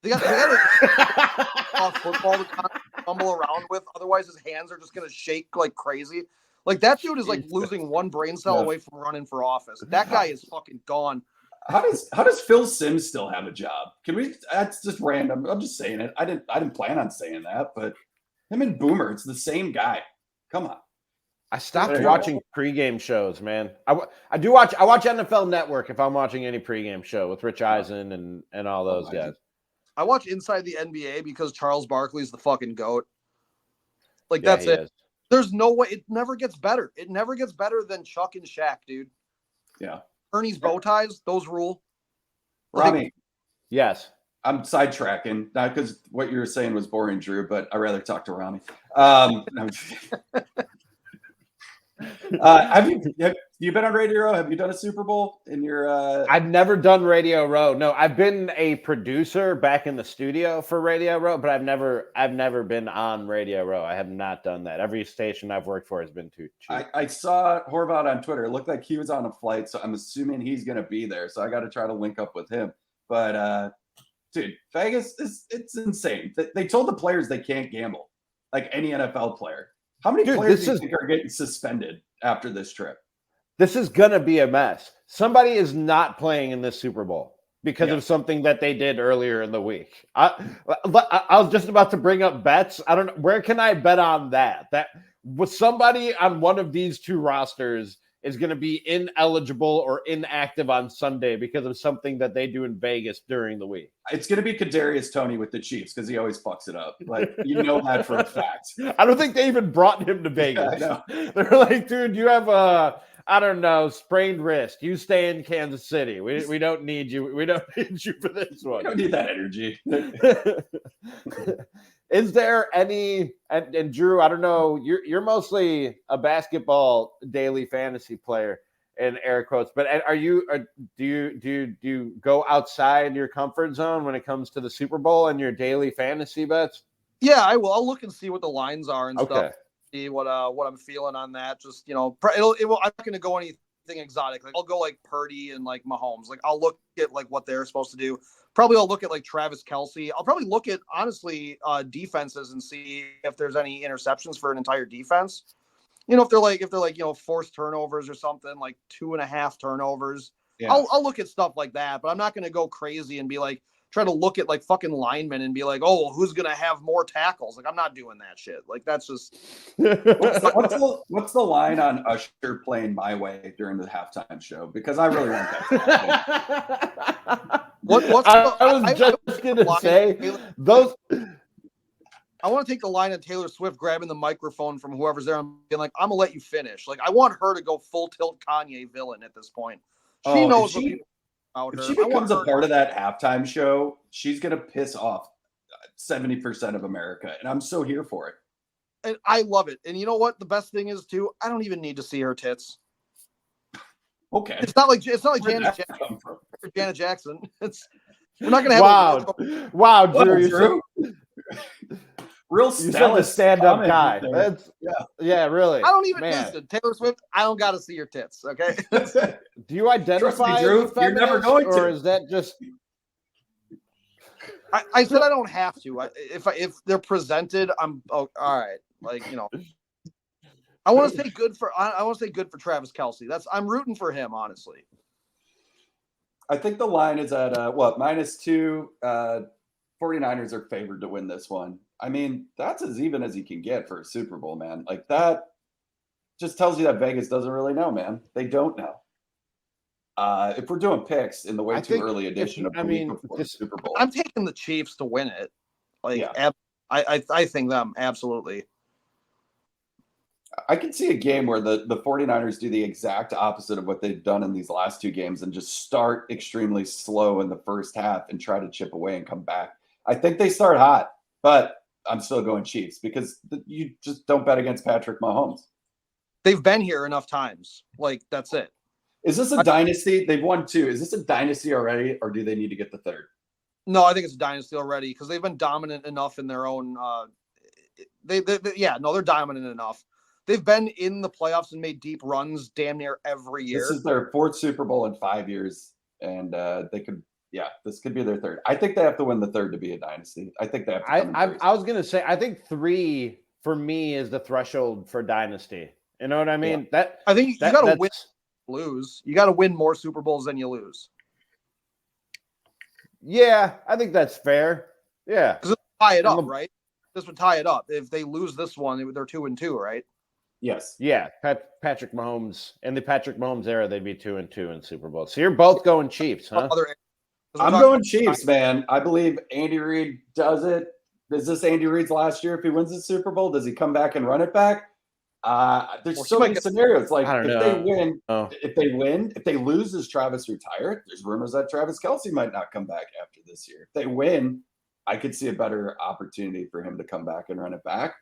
They got a football to kind of fumble around with. Otherwise, his hands are just gonna shake like crazy. Like that dude is like losing one brain cell away from running for office. That guy is fucking gone. How does Phil Simms still have a job? Can we? That's just random. I'm just saying it. I didn't plan on saying that, but him and Boomer, it's the same guy. Come on. I stopped watching pregame shows, man. I watch NFL Network if I'm watching any pregame show with Rich Eisen and all those guys. I watch Inside the NBA because Charles Barkley's the fucking GOAT. Like, that's it. There's no way. It never gets better. It never gets better than Chuck and Shaq, dude. Yeah. Ernie's bow ties, those rule. Ramie. Yes. I'm sidetracking, not because what you were saying was boring, Drew, but I'd rather talk to Ramie. Have you been on Radio Row? Have you done a Super Bowl in your? I've never done Radio Row. No, I've been a producer back in the studio for Radio Row, but I've never been on Radio Row. I have not done that. Every station I've worked for has been too cheap. I saw Horvath on Twitter. It looked like he was on a flight, so I'm assuming he's going to be there. So I got to try to link up with him. But dude, Vegas it's insane. They told the players they can't gamble, like any NFL player. How many players do you think are getting suspended after this trip? This is going to be a mess. Somebody is not playing in this Super Bowl because of something that they did earlier in the week. I was just about to bring up bets. I don't know. Where can I bet on that? That was somebody on one of these two rosters is going to be ineligible or inactive on Sunday because of something that they do in Vegas during the week. It's going to be Kadarius Toney with the Chiefs because he always fucks it up. Like, you know that for a fact. I don't think they even brought him to Vegas. Yeah, They're like, dude, you have I don't know, sprained wrist. You stay in Kansas City. We don't need you. We don't need you for this one. We don't need that energy. Is there any and Drew, I don't know, you're mostly a basketball daily fantasy player in air quotes, but do you go outside your comfort zone when it comes to the Super Bowl and your daily fantasy bets? Yeah, I will. I'll look and see what the lines are and stuff. See what I'm feeling on that. Just, you know, I'm not going to go anything exotic. Like I'll go like Purdy and like Mahomes. Like I'll look at like what they're supposed to do. Probably I'll look at like Travis Kelce. I'll probably look at honestly defenses and see if there's any interceptions for an entire defense. You know, if they're like, you know, forced turnovers or something, like 2.5 turnovers. Yeah. I'll look at stuff like that, but I'm not going to go crazy and be like, try to look at like fucking linemen and be like, oh, well, who's going to have more tackles? Like, I'm not doing that shit. Like, that's just. What's the line on Usher playing My Way during the halftime show? Because I really want that to happen. I was just going to say, those. I want to take the line of Taylor Swift grabbing the microphone from whoever's there and being like, I'm going to let you finish. Like, I want her to go full tilt Kanye villain at this point. She knows what people about her. If she becomes a part of that halftime show, she's going to piss off 70% of America. And I'm so here for it. And I love it. And you know what? The best thing is, too, I don't even need to see her tits. Okay. It's not like Janet Jackson. We're not going to have Wow, Drew. Real stand-up guy. Yeah, really. I don't even listen. Taylor Swift, I don't got to see your tits, okay? Do you identify me, Drew, as a feminist, you're never going to. Or is that just... I said I don't have to. If they're presented, I'm all right. Like, you know. I want to say good for Travis Kelce. I'm rooting for him, honestly. I think the line is at -2. 49ers are favored to win this one. I mean, that's as even as you can get for a Super Bowl, man. Like that just tells you that Vegas doesn't really know, man. They don't know. If we're doing picks in the way too early edition of the week before the Super Bowl, I'm taking the Chiefs to win it. Like, I think them absolutely. I can see a game where the 49ers do the exact opposite of what they've done in these last two games and just start extremely slow in the first half and try to chip away and come back. I think they start hot, but I'm still going Chiefs because you just don't bet against Patrick Mahomes. They've been here enough times. Like, that's it. Is this a dynasty? They've won 2. Is this a dynasty already, or do they need to get the 3rd? No, I think it's a dynasty already because they've been dominant enough in their own. They're dominant enough. They've been in the playoffs and made deep runs damn near every year. This is their 4th Super Bowl in 5 years, and this could be their 3rd. I think they have to win the 3rd to be a dynasty. I think they have to. I was gonna say, I think 3 for me is the threshold for dynasty. You know what I mean? Yeah. I think you got to win, lose. You got to win more Super Bowls than you lose. Yeah, I think that's fair. Yeah, because tie it up, right? This would tie it up. If they lose this one, they're 2-2, right? Yes. Yeah, Patrick Mahomes in the Patrick Mahomes era, they'd be 2-2 in Super Bowl. So you're both going Chiefs, huh? I'm going Chiefs, man. I believe Andy Reid does it. Is this Andy Reid's last year if he wins the Super Bowl? Does he come back and run it back? There's so many scenarios. Like if they lose, does Travis retire? There's rumors that Travis Kelce might not come back after this year. If they win, I could see a better opportunity for him to come back and run it back.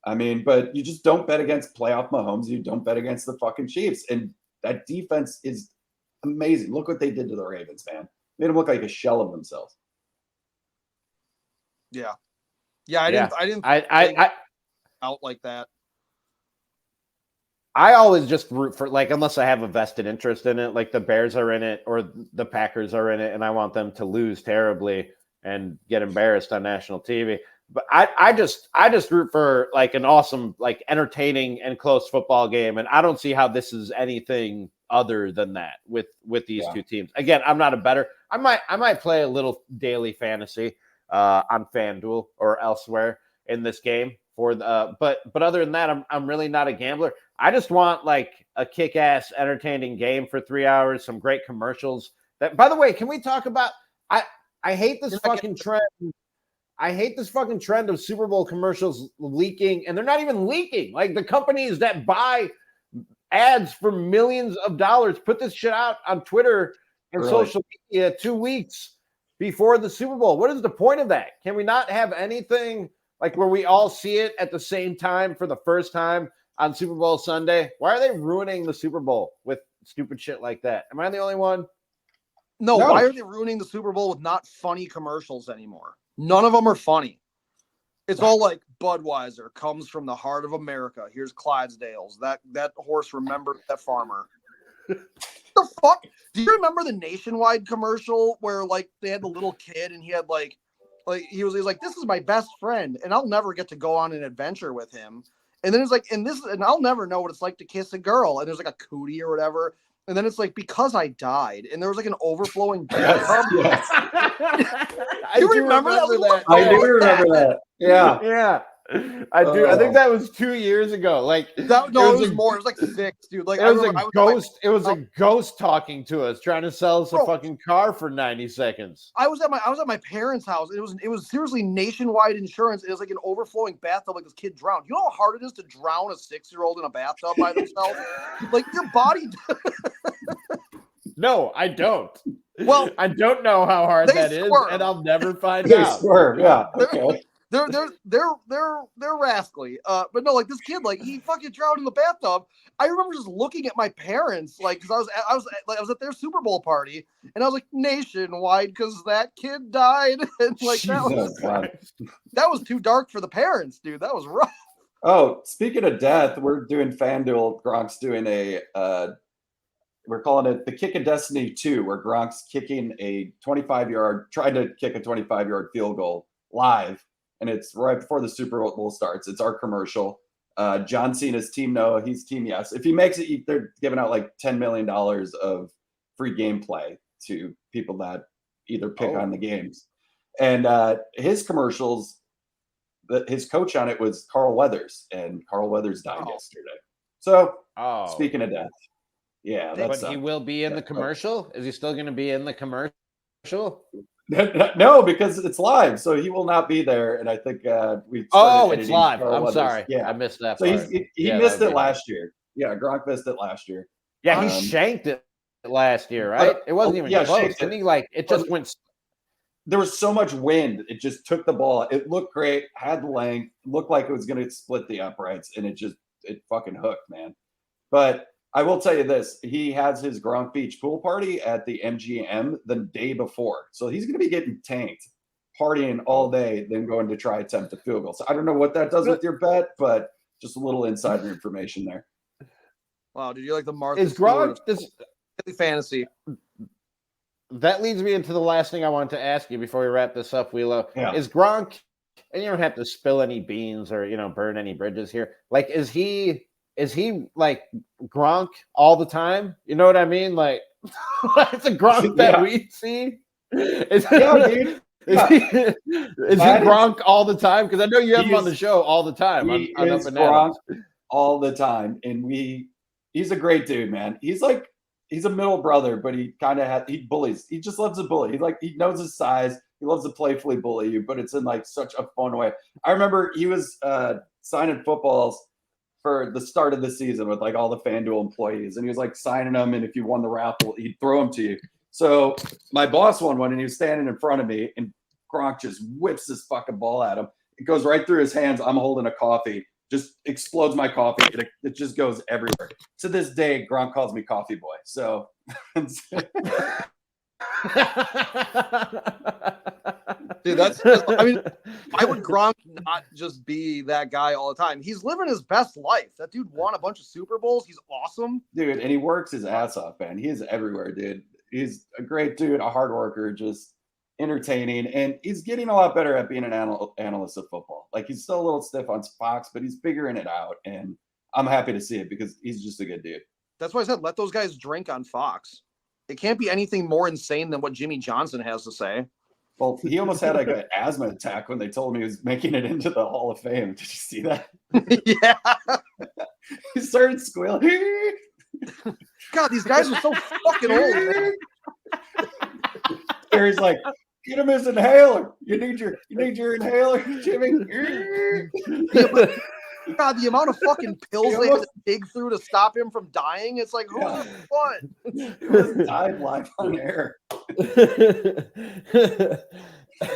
I mean, but you just don't bet against playoff Mahomes. You don't bet against the fucking Chiefs. And that defense is amazing. Look what they did to the Ravens, man. Made them look like a shell of themselves. Yeah. Yeah, I didn't out like that. I always just root for, like, unless I have a vested interest in it, like the Bears are in it or the Packers are in it, and I want them to lose terribly and get embarrassed on national TV. But I just root for like an awesome, like entertaining and close football game, and I don't see how this is anything other than that with these two teams. Again, I'm not a bettor. I might play a little daily fantasy on FanDuel or elsewhere in this game for the but other than that, I'm really not a gambler. I just want like a kick-ass entertaining game for 3 hours, some great commercials. That, by the way, can we talk about I hate this fucking trend. I hate this fucking trend of Super Bowl commercials leaking, and they're not even leaking. Like the companies that buy ads for millions of dollars put this shit out on Twitter and social media 2 weeks before the Super Bowl. What is the point of that? Can we not have anything like where we all see it at the same time for the first time on Super Bowl Sunday? Why are they ruining the Super Bowl with stupid shit like that? Am I the only one? No. Why are they ruining the Super Bowl with not funny commercials anymore? None of them are funny. It's all like Budweiser comes from the heart of America. Here's Clydesdales. That horse remembered that farmer. The fuck? Do you remember the Nationwide commercial where like they had the little kid and he had like he was like, this is my best friend and I'll never get to go on an adventure with him. And then it's like, and I'll never know what it's like to kiss a girl. And there's like a cootie or whatever. And then it's like, because I died. And there was like an overflowing bathtub. Yes. Do you remember that? I do remember that. Yeah. Yeah. I do. I think that was 2 years ago. Like it was more. It was like 6, dude. Like it was a ghost talking to us, trying to sell us a fucking car for 90 seconds. I was at my parents' house. It was seriously Nationwide insurance. It was like an overflowing bathtub, like this kid drowned. You know how hard it is to drown a 6-year-old in a bathtub by themselves? Like your body. No, I don't. Well, I don't know how hard that is, and I'll never find out. Swerve, yeah. Okay. They're rascally. But no, like this kid, like he fucking drowned in the bathtub. I remember just looking at my parents, like, because I was at their Super Bowl party, and I was like, Nationwide, because that kid died, and like that was too dark for the parents, dude. That was rough. Oh, speaking of death, we're doing FanDuel. Gronk's doing we're calling it the Kick of Destiny 2, where Gronk's kicking a 25-yard, trying to kick a 25-yard field goal live. And it's right before the Super Bowl starts. It's our commercial. John Cena's team no, he's team yes. If he makes it, they're giving out like $10 million of free gameplay to people that either pick on the games. And his commercials, his coach on it was Carl Weathers, and Carl Weathers died yesterday. So speaking of death, yeah. But he will be in the commercial? Is he still going to be in the commercial? No, because it's live, so he will not be there. And I think we. It's live. I'm sorry. Yeah, I missed that. So he missed it last year. Yeah, Gronk missed it last year. Yeah, he shanked it last year, right? It wasn't even close. Didn't he? Like it just went. there was so much wind. It just took the ball. It looked great, had the length, looked like it was going to split the uprights, and it fucking hooked, man. But I will tell you this. He has his Gronk Beach pool party at the MGM the day before. So he's going to be getting tanked, partying all day, then going to try attempt a field goal. So I don't know what that does with your bet, but just a little insider information there. Wow, did you like the Martha Is Gronk fantasy? That leads me into the last thing I want to ask you before we wrap this up, Wielo. Yeah. Is Gronk, and you don't have to spill any beans or, burn any bridges here. Like, is he like Gronk all the time? You know what I mean? Like, it's a Gronk that we see. Is he Gronk all the time? Because I know you have him on the show all the time. He is Gronk all the time. And he's a great dude, man. He's a middle brother, but he kind of he bullies. He just loves to bully. He knows his size. He loves to playfully bully you, but it's in like such a fun way. I remember he was signing footballs for the start of the season with like all the FanDuel employees, and he was like signing them. And if you won the raffle, he'd throw them to you. So my boss won one, and he was standing in front of me, and Gronk just whips this fucking ball at him. It goes right through his hands. I'm holding a coffee. Just explodes my coffee. It just goes everywhere. To this day, Gronk calls me Coffee Boy. So, dude, that's. I mean, why would Gronk not just be that guy all the time? He's living his best life. That dude won a bunch of Super Bowls. He's awesome, dude, and he works his ass off, man. He is everywhere, dude. He's a great dude, a hard worker, just entertaining, and he's getting a lot better at being an analyst of football. Like, he's still a little stiff on Fox, but he's figuring it out, and I'm happy to see it because he's just a good dude. That's why I said let those guys drink on Fox. It can't be anything more insane than what Jimmy Johnson has to say. Well, he almost had like an asthma attack when they told him he was making it into the Hall of Fame. Did you see that? Yeah. He started squealing. God, these guys are so fucking old, man. Gary's like, get him his inhaler. You need your inhaler, Jimmy. God, the amount of fucking pills they had to dig through to stop him from dying. It's like, what? He died live on air.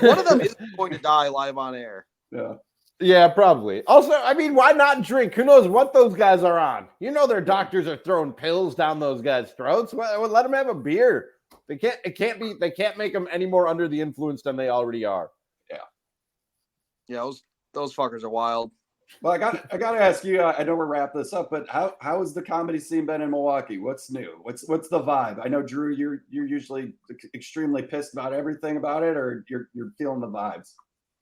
One of them is going to die live on air. Yeah. Yeah, probably. Also, I mean, why not drink? Who knows what those guys are on? Their doctors are throwing pills down those guys' throats. Well, let them have a beer. They can't make them any more under the influence than they already are. Yeah, those fuckers are wild. Well, I got to ask you. I know we're wrap this up, but how has the comedy scene been in Milwaukee? What's new? What's the vibe? I know, Drew, you're usually extremely pissed about everything about it, or you're feeling the vibes.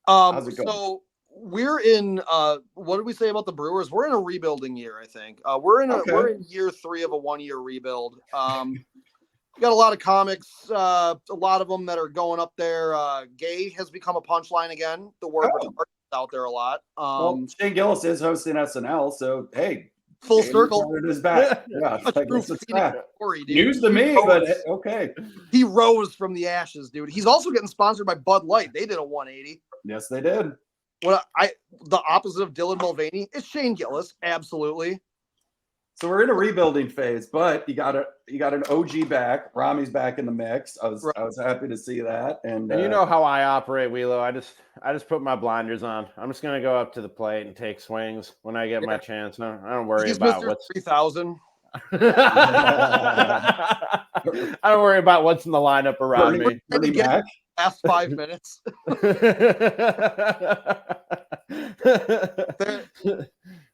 How's it going? So we're in. What did we say about the Brewers? We're in a rebuilding year, I think. We're in year 3 of a 1-year rebuild. We got a lot of comics, a lot of them that are going up there. Gay has become a punchline again. The word out there a lot. Well, Shane Gillis is hosting SNL, so hey, full circle. It is back. Yeah, it's back. Story, dude. News to me, but okay. He rose from the ashes, dude. He's also getting sponsored by Bud Light. They did a 180. Yes, they did. The opposite of Dylan Mulvaney is Shane Gillis, absolutely. So we're in a rebuilding phase, but you got an OG back. Ramie's back in the mix. I was happy to see that. And you know how I operate, Wielo. I just put my blinders on. I'm just gonna go up to the plate and take swings when I get my chance. I don't worry about what's 3,000. I don't worry about what's in the lineup around me. Last 5 minutes.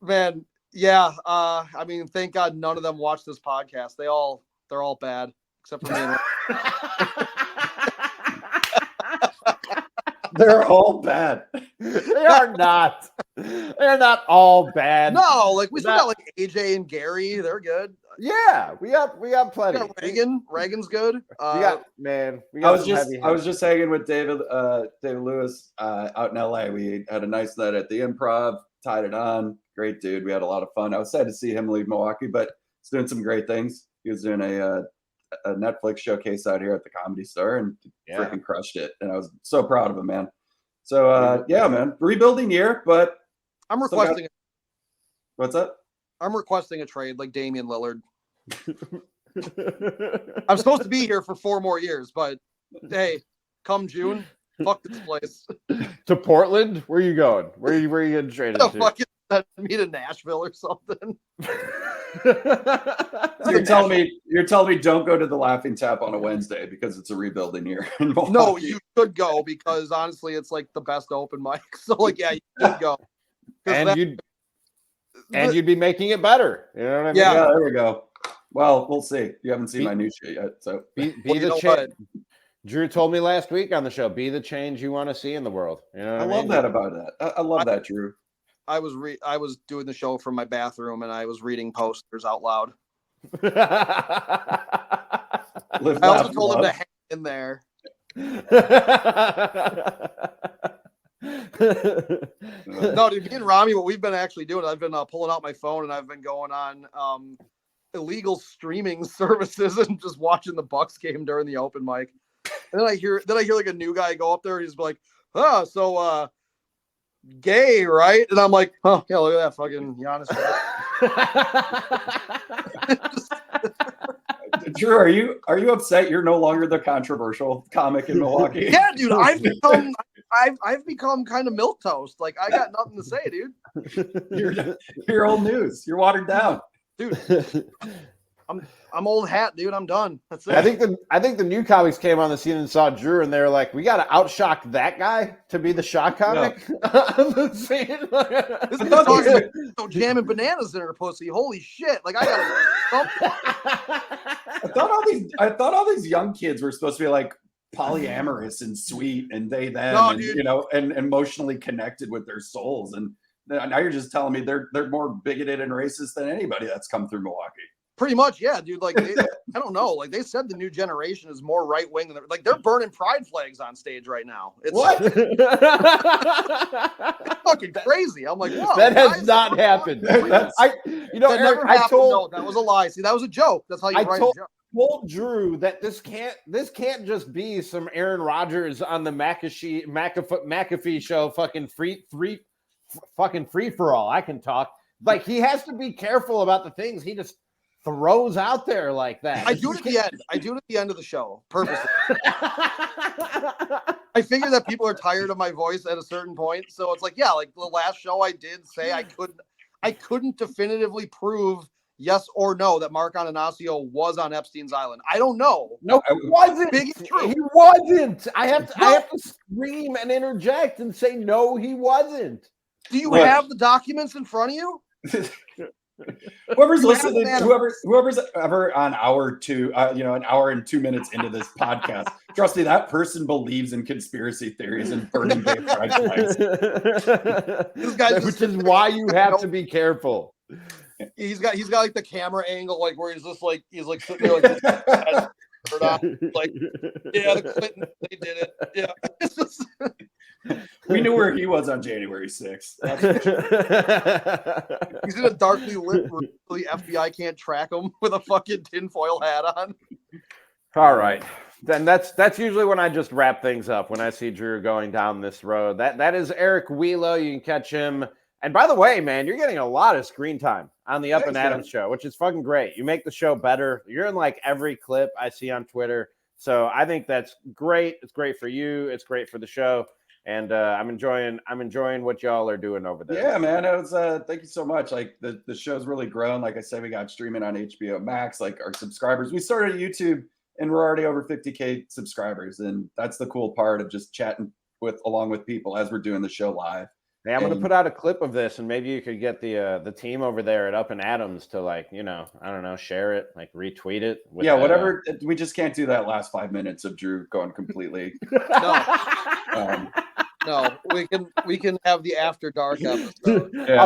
Man. Yeah, I mean, thank God none of them watch this podcast. They're all bad, except for me. They're all bad. They are not. They're not all bad. No, like we still got like AJ and Gary. They're good. Yeah, we got plenty. We got Reagan. Reagan's good. I was just hanging with David Lewis out in LA. We had a nice night at the Improv. Tied it on. Great dude. We had a lot of fun. I was sad to see him leave Milwaukee, but he's doing some great things. He was doing a Netflix showcase out here at the Comedy Store and freaking crushed it. And I was so proud of him, man. So, man, rebuilding year, but I'm requesting. What's up? I'm requesting a trade like Damian Lillard. I'm supposed to be here for 4 more years, but hey, come June, Fuck this place. To Portland? Where are you going? Where are you getting traded to? Fucking send me to Nashville or something. You're telling me don't go to the Laughing Tap on a Wednesday because it's a rebuilding year. No, you should go because honestly, it's like the best open mic. So like, yeah, you should go. And you'd be making it better. You know what I mean? Yeah, there we go. Well, we'll see. You haven't seen my new shit yet, so be the change. Drew told me last week on the show, be the change you want to see in the world. You know what I mean? love that about that. I love that, Drew. I was doing the show from my bathroom and I was reading posters out loud. I also told him to hang in there. No, dude, me and Ramie, what we've been actually doing, I've been pulling out my phone and I've been going on illegal streaming services and just watching the Bucks game during the open mic. And then I hear like a new guy go up there and he's like, "Oh, so gay, right?" And I'm like, "Oh, yeah, look at that fucking Giannis." Drew, are you upset you're no longer the controversial comic in Milwaukee? Yeah, dude, I've become kind of milquetoast. Like I got nothing to say, dude. You're old news. You're watered down, dude. I'm old hat, dude. I'm done. That's it. I think the new comics came on the scene and saw Drew, and they were like, "We got to outshock that guy to be the shock comic." On the scene. This is talking about jamming bananas in her pussy. Holy shit! Like I thought all these young kids were supposed to be like polyamorous and sweet, and they them, no, and, you know, and emotionally connected with their souls. And now you're just telling me they're more bigoted and racist than anybody that's come through Milwaukee. Pretty much, yeah, dude. Like, I don't know. Like, they said the new generation is more right wing than they're burning pride flags on stage right now. It's what? It's fucking crazy. I'm like, whoa, that has not happened. Eric, never happened. No, that was a lie. See, that was a joke. That's how you write a joke. Told Drew that this can't just be some Aaron Rodgers on the McAfee show fucking free for all. I can talk. Like, he has to be careful about the things he just throws out there like that. I do it at the end. I do it at the end of the show purposely. I figure that people are tired of my voice at a certain point, so it's like, yeah, like the last show I did say I couldn't definitively prove yes or no that Mark Ananasio was on Epstein's Island. I don't know. No, he wasn't. He wasn't. I have to scream and interject and say no, he wasn't. Do you have the documents in front of you? Whoever's listening, whoever's ever on hour 2, an hour and 2 minutes into this podcast, trust me, that person believes in conspiracy theories and burning gay pride flags. Which is why you have to be careful. He's got like the camera angle, like where he's sitting there like this. Like, yeah, the Clintons, they did it. Yeah. It's just... We knew where he was on January 6th. He's in a darkly lit room so the FBI can't track him with a fucking tinfoil hat on. All right. Then that's usually when I just wrap things up, when I see Drew going down this road. That is Eric Wielo. You can catch him. And by the way, man, you're getting a lot of screen time on the Up and Adams show, which is fucking great. You make the show better. You're in like every clip I see on Twitter. So I think that's great. It's great for you. It's great for the show. And I'm enjoying what y'all are doing over there. Yeah, man. It was thank you so much. Like the show's really grown. Like I said, we got streaming on HBO Max. Like our subscribers, we started YouTube and we're already over 50K subscribers. And that's the cool part of just chatting along with people as we're doing the show live. Hey, I'm going to put out a clip of this, and maybe you could get the team over there at Up and Adams to, like, I don't know, share it, like retweet it. Yeah, whatever. We just can't do that last 5 minutes of Drew going completely. No, we can have the After Dark episode. Yeah.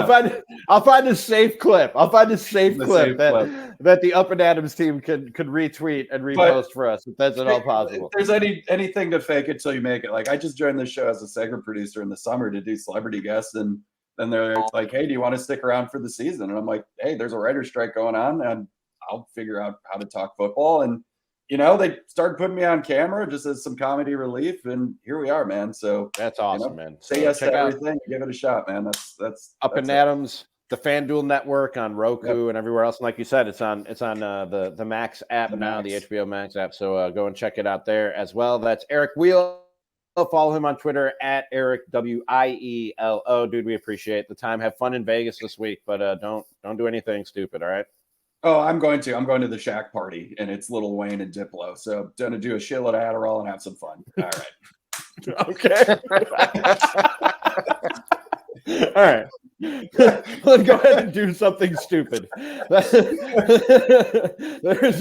I'll find a safe clip. That the Up and Adams team could retweet and repost for us if that's at all possible. If there's anything to fake it till you make it. Like I just joined this show as a segment producer in the summer to do celebrity guests, and then they're like, "Hey, do you want to stick around for the season?" And I'm like, "Hey, there's a writer's strike going on, and I'll figure out how to talk football." And they started putting me on camera just as some comedy relief, and here we are, man. So that's awesome, man. Say yes to everything. Give it a shot, man. That's Up and Adams, the FanDuel network on Roku and everywhere else. And like you said, it's on the Max app now, the HBO Max app. So go and check it out there as well. That's Eric Wielo. Follow him on Twitter at Eric Wielo. Dude, we appreciate the time. Have fun in Vegas this week, but don't do anything stupid. All right. Oh, I'm going to the Shaq party, and it's Lil Wayne and Diplo. So going to do a shitload of Adderall and have some fun. All right. Okay. All right. Let's go ahead and do something stupid. There's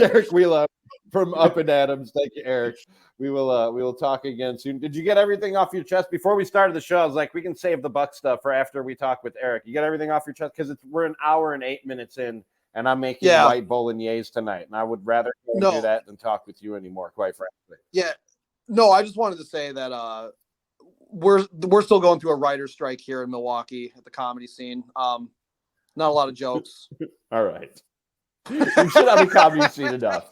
Eric Wielo from Up and Adams. Thank you, Eric. We will talk again soon. Did you get everything off your chest before we started the show? I was like, we can save the Buck stuff for after we talk with Eric. You get everything off your chest because we're an hour and 8 minutes in, and I'm making white bolognese tonight, and I would rather do that than talk with you anymore, quite frankly. Yeah, no, I just wanted to say that we're still going through a writer's strike here in Milwaukee at the comedy scene. Not a lot of jokes. All right. You should have a comedy scene enough.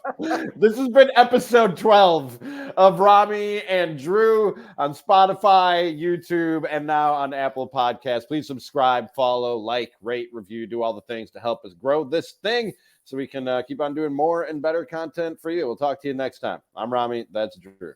This has been episode 12 of Ramie and Drew on Spotify, YouTube, and now on Apple Podcasts. Please subscribe, follow, like, rate, review, do all the things to help us grow this thing so we can keep on doing more and better content for you. We'll talk to you next time. I'm Ramie. That's Drew.